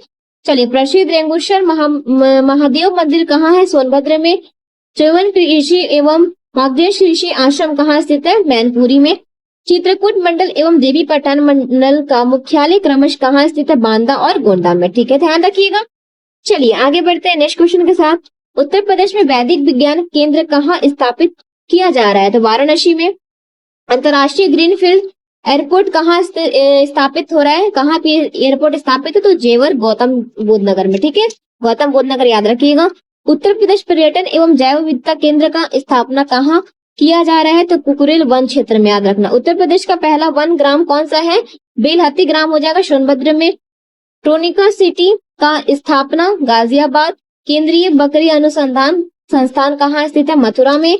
चलिए प्रसिद्ध रेंगुसर महादेव मंदिर कहाँ है? सोनभद्र में। च्यवन ऋषि एवं मार्गदेश ऋषि आश्रम कहाँ स्थित है? मैनपुरी में। चित्रकूट मंडल एवं देवी पठान मंडल का मुख्यालय क्रमश कहाँ स्थित है? बांदा और गोंडा में। ठीक है, ध्यान रखिएगा। चलिए आगे बढ़ते हैं नेक्स्ट क्वेश्चन के साथ। उत्तर प्रदेश में वैदिक विज्ञान केंद्र कहाँ स्थापित किया जा रहा है? तो वाराणसी में। अंतरराष्ट्रीय ग्रीनफील्ड एयरपोर्ट कहाँ स्थापित हो रहा है? कहाँ पे एयरपोर्ट स्थापित है? तो जेवर गौतम बुद्ध नगर में। ठीक है, गौतम बुद्ध नगर, याद रखिएगा। उत्तर प्रदेश पर्यटन एवं जैव विविधता केंद्र का स्थापना कहाँ किया जा रहा है? तो कुकुरेल वन क्षेत्र में, याद रखना। उत्तर प्रदेश का पहला वन ग्राम कौन सा है? बेलहत्ती ग्राम हो जाएगा, सोनभद्र में। ट्रोनिका सिटी का स्थापना गाजियाबाद। केंद्रीय बकरी अनुसंधान संस्थान कहाँ स्थित है? मथुरा में।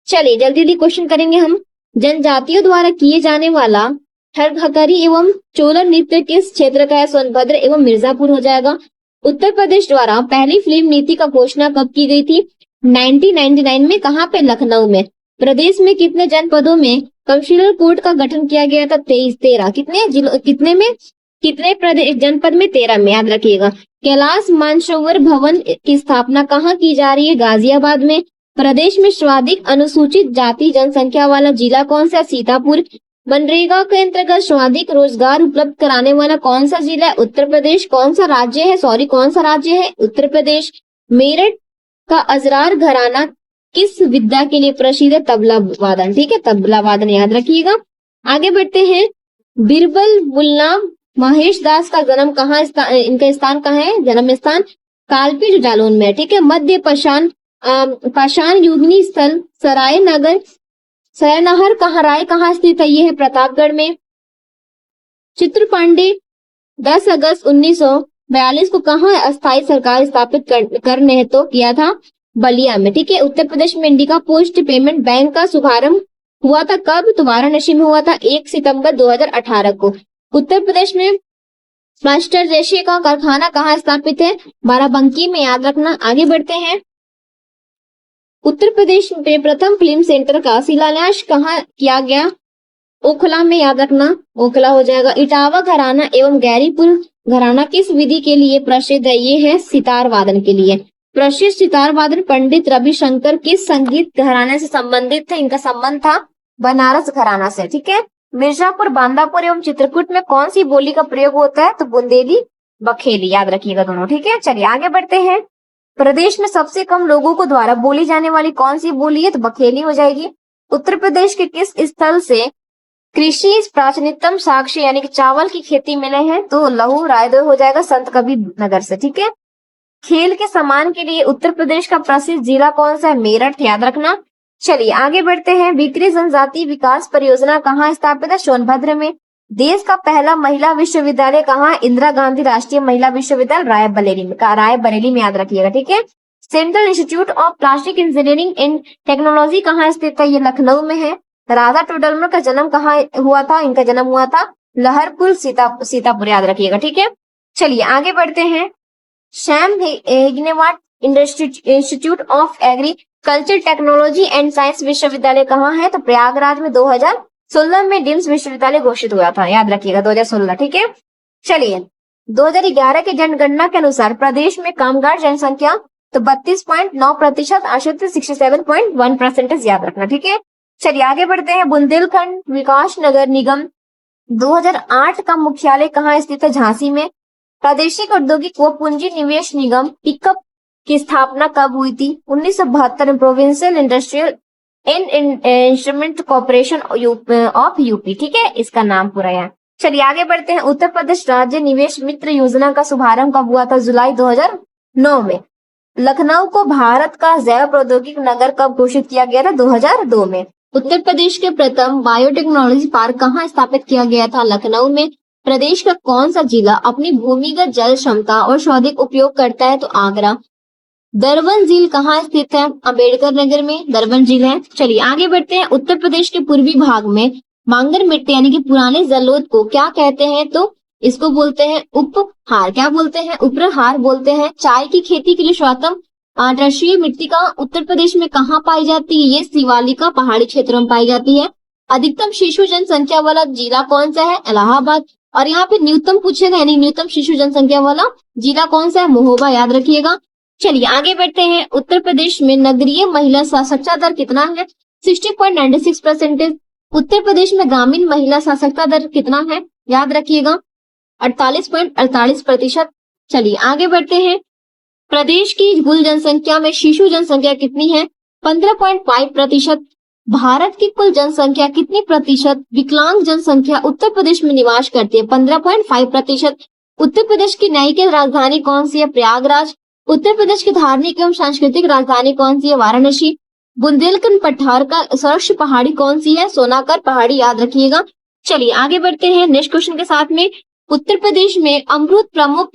चलिए जल्दी जल्दी क्वेश्चन करेंगे हम। जनजातियों द्वारा किए जाने वाला हरघकरी एवं चोला नृत्य किस क्षेत्र का है? सोनभद्र एवं मिर्जापुर हो जाएगा। उत्तर प्रदेश द्वारा पहली फिल्म नीति का घोषणा कब की गई थी? 1999 में। कहाँ पे? लखनऊ में। प्रदेश में कितने जनपदों में काउंसिलर कोर्ट का गठन किया गया था? 13। कितने जिलों, कितने में, कितने प्रदेश जनपद में? 13 में, याद रखिएगा। कैलाश मानसरोवर भवन की स्थापना कहाँ की जा रही है? गाजियाबाद में। प्रदेश में सर्वाधिक अनुसूचित जाति जनसंख्या वाला जिला कौन सा? सीतापुर। मनरेगा के अंतर्गत सर्वाधिक रोजगार उपलब्ध कराने वाला कौन सा जिला है? उत्तर प्रदेश। कौन सा राज्य है? कौन सा राज्य है? उत्तर प्रदेश। मेरठ का अजरार घराना किस विद्या के लिए प्रसिद्ध है? तबला वादन। ठीक है, तबला वादन, याद रखिएगा। आगे बढ़ते हैं। बीरबल गुलनाम महेश दास का जन्म कहाँ, इनका स्थान कहाँ है? जन्म स्थान कालपी जो जालौन में है। ठीक है, मध्य पाषाण युगनी स्थल सरायनहर कहाँ, राय कहाँ स्थित है? ये है प्रतापगढ़ में। चित्र पांडे 10 अगस्त 1942 को कहाँ अस्थायी सरकार स्थापित करने हेतु किया था? बलिया में। ठीक है, उत्तर प्रदेश में इंडिका पोस्ट पेमेंट बैंक का शुभारंभ हुआ था कब? तो वाराणसी में हुआ था 1 सितंबर 2018 को। उत्तर प्रदेश में मास्टर रेशे का कारखाना कहाँ स्थापित है? बाराबंकी में, याद रखना। आगे बढ़ते हैं। उत्तर प्रदेश में प्रथम फिल्म सेंटर का शिलान्यास कहाँ किया गया? ओखला में, याद रखना। ओखला हो जाएगा। इटावा घराना एवं गैरीपुर घराना किस विधि के लिए प्रसिद्ध है? ये है सितार वादन के लिए। प्रसिद्ध सितार वादन पंडित रविशंकर किस संगीत घराने से संबंधित थे? इनका संबंध था बनारस घराना से। ठीक है, मिर्जापुर, बांदापुर एवं चित्रकूट में कौन सी बोली का प्रयोग होता है? तो बुंदेली, बखेली, याद रखिएगा दोनों। ठीक है, चलिए आगे बढ़ते हैं। प्रदेश में सबसे कम लोगों को द्वारा बोली जाने वाली कौन सी बोली है? तो बखेली हो जाएगी। उत्तर प्रदेश के किस स्थल से कृषि प्राचीनतम साक्ष्य यानी कि चावल की खेती मिले हैं? तो लहू रायदो हो जाएगा, संत कबीर नगर से। ठीक है, खेल के सम्मान के लिए उत्तर प्रदेश का प्रसिद्ध जिला कौन सा है? मेरठ, याद रखना। चलिए आगे बढ़ते हैं। बिक्री जनजाति विकास परियोजना कहाँ स्थापित है? सोनभद्र में। देश का पहला महिला विश्वविद्यालय कहाँ है? इंदिरा गांधी राष्ट्रीय महिला विश्वविद्यालय रायबरेली में याद रखिएगा, ठीक है। Central institute of plastic engineering and technology कहाँ स्थित है? ये लखनऊ में है। राधा टोडरमल का जन्म कहाँ हुआ था? इनका जन्म हुआ था लहरपुर सीतापुर, याद रखिएगा, ठीक है। चलिए आगे बढ़ते हैं। Sam Higginbottom institute of agriculture technology and science विश्वविद्यालय कहाँ है? तो प्रयागराज में 2016 में डिम्स विश्वविद्यालय घोषित हुआ था, याद रखिएगा 2016, ठीक है। चलिए 2011 की जनगणना के अनुसार प्रदेश में कामगार जनसंख्या तो 32.9%, आश्रित 67.1%, याद रखना, ठीक है। चलिए आगे बढ़ते हैं। बुंदेलखंड विकास नगर निगम 2008 का मुख्यालय कहाँ स्थित है? झांसी में। प्रादेशिक औद्योगिक व पूंजी निवेश निगम पिकअप की स्थापना कब हुई थी? 1972 में। Provincial industrial and instrument corporation of UP, ठीक है, इसका नाम पूरा है। चलिए आगे बढ़ते हैं। उत्तर प्रदेश राज्य निवेश मित्र योजना का शुभारंभ कब हुआ था? जुलाई 2009 में। लखनऊ को भारत का जैव प्रौद्योगिक नगर कब घोषित किया गया था? 2002 में। उत्तर प्रदेश के प्रथम बायोटेक्नोलॉजी पार्क कहाँ स्थापित किया गया था? लखनऊ में। प्रदेश का कौन सा जिला अपनी भूमिगत जल क्षमता और सर्वाधिक उपयोग करता है? तो आगरा। दरबन झील कहाँ स्थित है? अंबेडकर नगर में दरबन झील है। चलिए आगे बढ़ते हैं। उत्तर प्रदेश के पूर्वी भाग में मांगर मिट्टी यानी कि पुराने जलोद को क्या कहते हैं? तो इसको बोलते हैं उपहार। क्या बोलते हैं? उपहार बोलते हैं। चाय की खेती के लिए सर्वोत्तम आदर्शीय मिट्टी का उत्तर प्रदेश में कहाँ पाई जाती है? ये शिवालिका पहाड़ी क्षेत्रों में पाई जाती है। अधिकतम शिशु जनसंख्या वाला जिला कौन सा है? इलाहाबाद। और यहाँ पे न्यूनतम पूछेगा, यानी न्यूनतम शिशु जनसंख्या वाला जिला कौन सा है? महोबा, याद रखिएगा। चलिए आगे बढ़ते हैं। उत्तर प्रदेश में नगरीय महिला साक्षरता दर कितना है? 60.96%। उत्तर प्रदेश में ग्रामीण महिला साक्षरता दर कितना है? याद रखिएगा 48.48%। चलिए आगे बढ़ते हैं। प्रदेश की कुल जनसंख्या में शिशु जनसंख्या कितनी है? 15.5%। भारत की कुल जनसंख्या कितनी प्रतिशत विकलांग जनसंख्या उत्तर प्रदेश में निवास करती है? 15.5%। उत्तर प्रदेश की न्यायिक राजधानी कौन सी है? प्रयागराज। उत्तर प्रदेश की धार्मिक एवं सांस्कृतिक राजधानी कौन सी है? वाराणसी। बुंदेलखंड पठार का सर्वोच्च पहाड़ी कौन सी है? सोनाकर पहाड़ी, याद रखिएगा। चलिए आगे बढ़ते हैं नेक्स्ट क्वेश्चन के साथ में। उत्तर प्रदेश में अमृत प्रमुख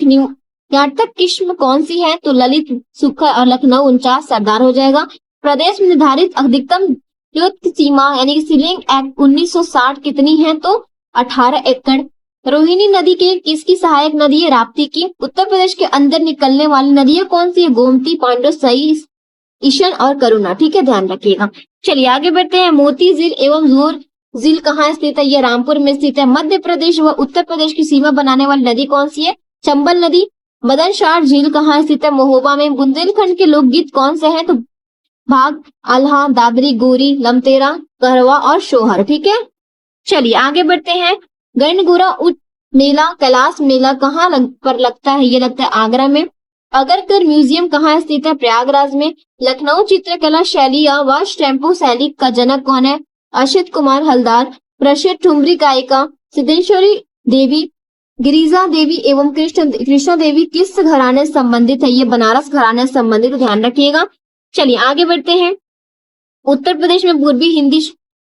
नाटक किस्म कौन सी है? तो ललित, सुखा और लखनऊ 49 सरदार हो जाएगा। प्रदेश में निर्धारित अधिकतम युद्ध सीमा यानी कि सीलिंग एक्ट 1960 कितनी है? तो 18 एकड़। रोहिणी नदी के किसकी सहायक नदी है? राप्ती की। उत्तर प्रदेश के अंदर निकलने वाली नदियां कौन सी है? गोमती, पांडव, सई, ईशन और करुणा, ठीक है, ध्यान रखिएगा। चलिए आगे बढ़ते हैं। मोती झील एवं जोर झील कहाँ स्थित है? ये रामपुर में स्थित है। मध्य प्रदेश व उत्तर प्रदेश की सीमा बनाने वाली नदी कौन सी है? चंबल नदी। मदनशार झील कहाँ स्थित है? महोबा में। बुंदेलखंड के लोकगीत कौन से हैं? तो भाग, आल्हा, दादरी, गोरी, लमतेरा, कहरवा और शोहर, ठीक है। चलिए आगे बढ़ते हैं। गणगौरा उच्च मेला, कैलाश मेला कहाँ पर लगता है? ये लगता है आगरा में। अगरकर म्यूजियम कहाँ स्थित है? प्रयागराज में। लखनऊ चित्रकला शैली या वाश टेम्पो शैली का जनक कौन है? अशित कुमार हलदार। प्रसिद्ध ठुमरी गायिका सिद्धेश्वरी देवी, गिरिजा देवी एवं कृष्णा देवी किस घराने से संबंधित है? ये बनारस घराने से संबंधित, ध्यान रखिएगा। चलिए आगे बढ़ते हैं। उत्तर प्रदेश में पूर्वी हिंदी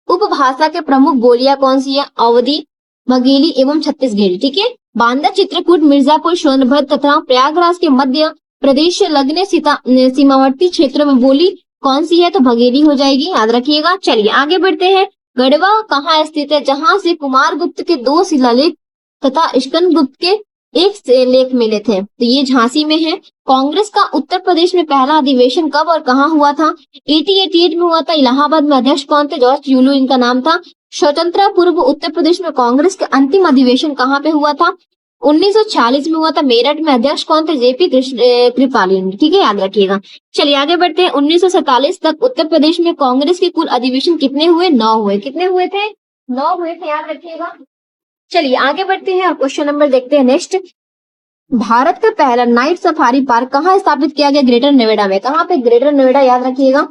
उपभाषा के प्रमुख बोलियां कौन सी है? अवधी, बघेली एवं छत्तीसगढ़ी, ठीक है। बांदा, चित्रकूट, मिर्जापुर, सोनभद्र तथा प्रयागराज के मध्य प्रदेश से लगने सीमावर्ती क्षेत्रों में बोली कौन सी है? तो बघेली हो जाएगी, याद रखिएगा। चलिए आगे बढ़ते हैं। गढ़वा कहाँ स्थित है? जहां से कुमार गुप्त के 2 शिलालेख तथा स्कंद गुप्त के एक लेख मिले थे, तो ये झांसी में है। कांग्रेस का उत्तर प्रदेश में पहला अधिवेशन कब और कहाँ हुआ था? 1888 में हुआ था। इलाहाबाद में अध्यक्ष कौन थे? जॉर्ज यूलू इनका नाम था। स्वतंत्रता पूर्व उत्तर प्रदेश में कांग्रेस के अंतिम अधिवेशन कहाँ पे हुआ था? 1940 में हुआ था। मेरठ में अध्यक्ष कौन थे? जेपी कृपाली, ठीक है, याद रखिएगा। चलिए आगे बढ़ते हैं। 1947 तक उत्तर प्रदेश में कांग्रेस के कुल अधिवेशन कितने हुए? 9 हुए। कितने हुए थे? 9 हुए थे, याद रखिएगा। चलिए आगे बढ़ते हैं और क्वेश्चन नंबर देखते हैं नेक्स्ट। भारत का पहला नाइट सफारी पार्क कहाँ स्थापित किया गया? ग्रेटर नोएडा में। कहाँ पे? ग्रेटर नोएडा, याद रखिएगा।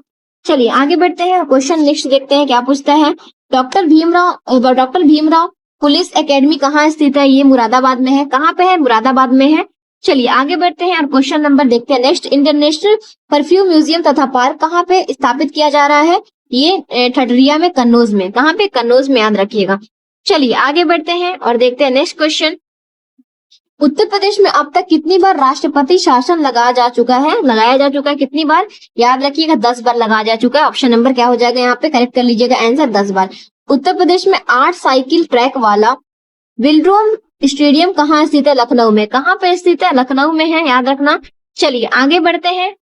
चलिए आगे बढ़ते हैं और क्वेश्चन नेक्स्ट देखते हैं क्या पूछता है। डॉक्टर भीमराव पुलिस एकेडमी कहाँ स्थित है? ये मुरादाबाद में है। कहाँ पे है? मुरादाबाद में है। चलिए आगे बढ़ते हैं और क्वेश्चन नंबर देखते हैं नेक्स्ट। इंटरनेशनल परफ्यूम म्यूजियम तथा पार्क कहाँ पे स्थापित किया जा रहा है? ये ठठरिया में, कन्नौज में। कहाँ पे? कन्नौज में, याद रखिएगा। चलिए आगे बढ़ते हैं और देखते हैं नेक्स्ट क्वेश्चन। उत्तर प्रदेश में अब तक कितनी बार राष्ट्रपति शासन लगाया जा चुका है कितनी बार? याद रखिएगा 10 बार लगाया जा चुका है। ऑप्शन नंबर क्या हो जाएगा यहाँ पे? करेक्ट कर लीजिएगा आंसर 10 बार। उत्तर प्रदेश में 8 साइकिल ट्रैक वाला वेलोड्रोम स्टेडियम कहाँ स्थित है? लखनऊ में। कहाँ पे स्थित है? लखनऊ में है, याद रखना। चलिए आगे बढ़ते हैं।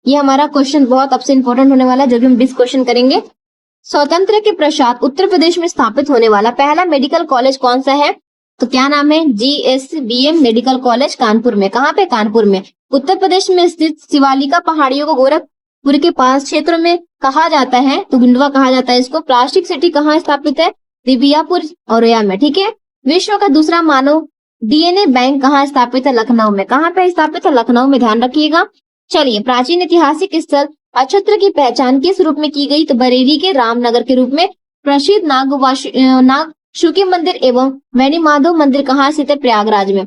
ये हमारा क्वेश्चन बहुत आपसे इंपॉर्टेंट होने वाला है, जो भी हम 20 क्वेश्चन करेंगे। स्वतंत्र के पश्चात उत्तर प्रदेश में स्थापित होने वाला पहला मेडिकल कॉलेज कौन सा है? तो क्या नाम है? GSBM मेडिकल कॉलेज कानपुर में। कहाँ पे? कानपुर में। उत्तर प्रदेश में स्थित शिवालिका पहाड़ियों को गोरखपुर के पास क्षेत्र में कहा जाता है, तो गुंडवा कहा जाता है इसको। प्लास्टिक सिटी कहाँ स्थापित है? दिबियापुर औरैया में, ठीक है। विश्व का दूसरा मानव DNA बैंक कहाँ स्थापित है? लखनऊ में। कहाँ पे स्थापित है? लखनऊ में, ध्यान रखिएगा। चलिए, प्राचीन ऐतिहासिक स्थल अक्षत्र की पहचान किस रूप में की गई? तो बरेली के रामनगर के रूप में। प्रसिद्ध नागशुकी मंदिर एवं वैनी माधव मंदिर कहाँ स्थित है? प्रयागराज में।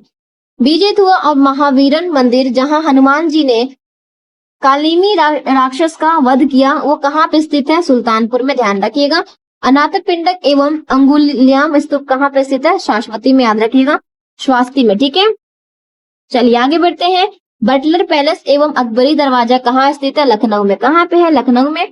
बीजेथुआ और महावीरन मंदिर जहां हनुमान जी ने कालिनी राक्षस का वध किया, वो कहाँ पे स्थित है? सुल्तानपुर में, ध्यान रखिएगा। अनाथ पिंडक एवं अंगुलियाम स्तूप कहाँ पे स्थित है? शाश्वती में, याद रखिएगा, स्वास्ति में, ठीक है। चलिए आगे बढ़ते हैं। बटलर पैलेस एवं अकबरी दरवाजा कहाँ स्थित है? लखनऊ में। कहाँ पे है? लखनऊ में।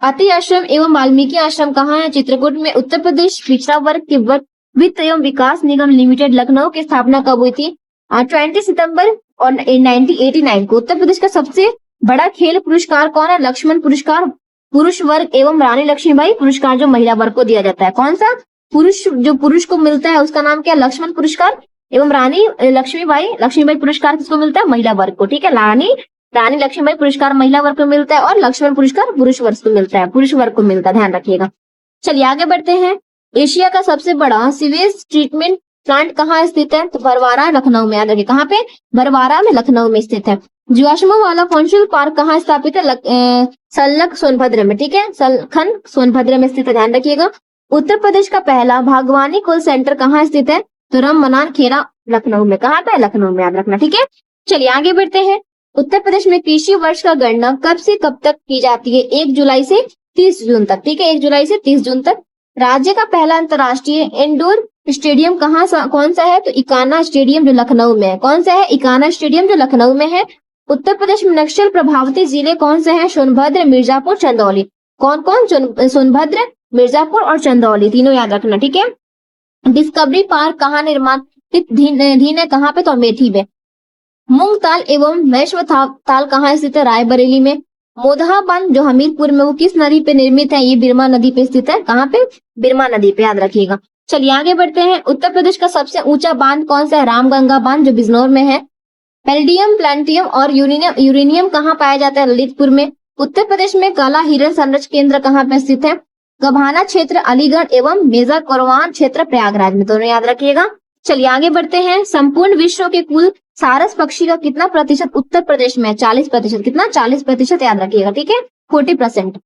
अति आश्रम एवं वाल्मीकि आश्रम कहाँ है? चित्रकूट में। उत्तर प्रदेश पिछड़ा वर्ग के वित्त एवं विकास निगम लिमिटेड लखनऊ की स्थापना कब हुई थी? 20 सितंबर और 1989 को। उत्तर प्रदेश का सबसे बड़ा खेल पुरस्कार कौन है? लक्ष्मण पुरस्कार पुरुष वर्ग एवं रानी लक्ष्मीबाई पुरस्कार जो महिला वर्ग को दिया जाता है। कौन सा? पुरुष को मिलता है उसका नाम क्या? लक्ष्मण पुरस्कार। एवं रानी लक्ष्मीबाई पुरस्कार किसको मिलता है? महिला वर्ग को, ठीक है। रानी लक्ष्मीबाई पुरस्कार महिला वर्ग को मिलता है और लक्ष्मण पुरस्कार पुरुष वर्ग को मिलता है, ध्यान रखिएगा। चलिए आगे बढ़ते हैं। एशिया का सबसे बड़ा सीवेज ट्रीटमेंट प्लांट कहाँ स्थित है? तो बरवारा, लखनऊ में, याद रखिए। कहाँ पे? बरवारा में, लखनऊ में स्थित है। जीवाश्मों वाला फॉसिल पार्क कहाँ स्थापित है? सल्लख सोनभद्र में, ठीक है, सलखन सोनभद्र में स्थित है, ध्यान रखिएगा। उत्तर प्रदेश का पहला बागवानी कॉल सेंटर कहाँ स्थित है? तो राममनान खेरा, लखनऊ में। कहाँ पे? लखनऊ में, याद रखना, ठीक है। चलिए आगे बढ़ते हैं। उत्तर प्रदेश में कृषि वर्ष का गणना कब से कब तक की जाती है? 1 जुलाई से 30 जून तक, ठीक है, 1 जुलाई से 30 जून तक। राज्य का पहला अंतर्राष्ट्रीय इंडोर स्टेडियम कौन सा है? तो इकाना स्टेडियम जो लखनऊ में है। कौन सा है? इकाना स्टेडियम जो लखनऊ में है। उत्तर प्रदेश में नक्सल प्रभावित जिले कौन से हैं? सोनभद्र, मिर्जापुर, चंदौली। कौन कौन? सोनभद्र, मिर्जापुर और चंदौली, तीनों याद रखना, ठीक है। डिस्कवरी पार्क कहाँ निर्माणित धीन है? कहाँ पे? तो अमेठी में। मूंग ताल एवं वैश्व ताल कहाँ स्थित है? रायबरेली में। मोदहा बांध जो हमीरपुर में, वो किस नदी पे निर्मित है? ये बिरमा नदी पे स्थित है। कहाँ पे? बिरमा नदी पे, याद रखिएगा। चलिए आगे बढ़ते हैं। उत्तर प्रदेश का सबसे ऊंचा बांध कौन सा है? रामगंगा बांध जो बिजनौर में है। पैलेडियम, प्लैटिनम और यूरेनियम कहाँ पाया जाता है? ललितपुर में। उत्तर प्रदेश में काला हिरण संरक्षण केंद्र कहाँ पे स्थित है? गभाना क्षेत्र अलीगढ़ एवं मेजा करवान क्षेत्र प्रयागराज में, दोनों याद रखिएगा। चलिए आगे बढ़ते हैं। संपूर्ण विश्व के कुल सारस पक्षी का कितना प्रतिशत उत्तर प्रदेश में है? 40%। कितना? 40%, याद रखिएगा, ठीक है, 40%।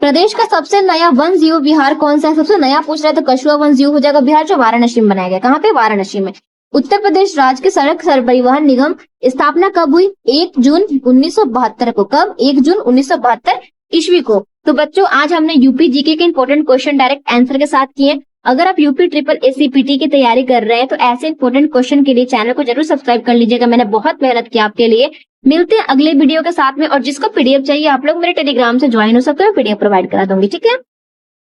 प्रदेश का सबसे नया वन जीव विहार कौन सा है? सबसे नया पूछ रहा है तो कछुआ वन जीव हो जाएगा बिहार, जो वाराणसी में बनाया गया। कहाँ पे? वाराणसी में। उत्तर प्रदेश राज्य के सड़क परिवहन निगम स्थापना कब हुई? 1 जून 1972 को। कब? 1 जून 1972 ईस्वी को। तो बच्चों, आज हमने यूपी जीके के इंपॉर्टेंट क्वेश्चन डायरेक्ट आंसर के साथ किए। अगर आप यूपी ट्रिपल एससीपीटी की तैयारी कर रहे हैं तो ऐसे इंपॉर्टेंट क्वेश्चन के लिए चैनल को जरूर सब्सक्राइब कर लीजिएगा। मैंने बहुत मेहनत की आपके लिए। मिलते हैं अगले वीडियो के साथ में, और जिसको पीडीएफ चाहिए आप लोग मेरे टेलीग्राम से ज्वाइन हो सकते हो, पीडीएफ प्रोवाइड करा दूंगी, ठीक है।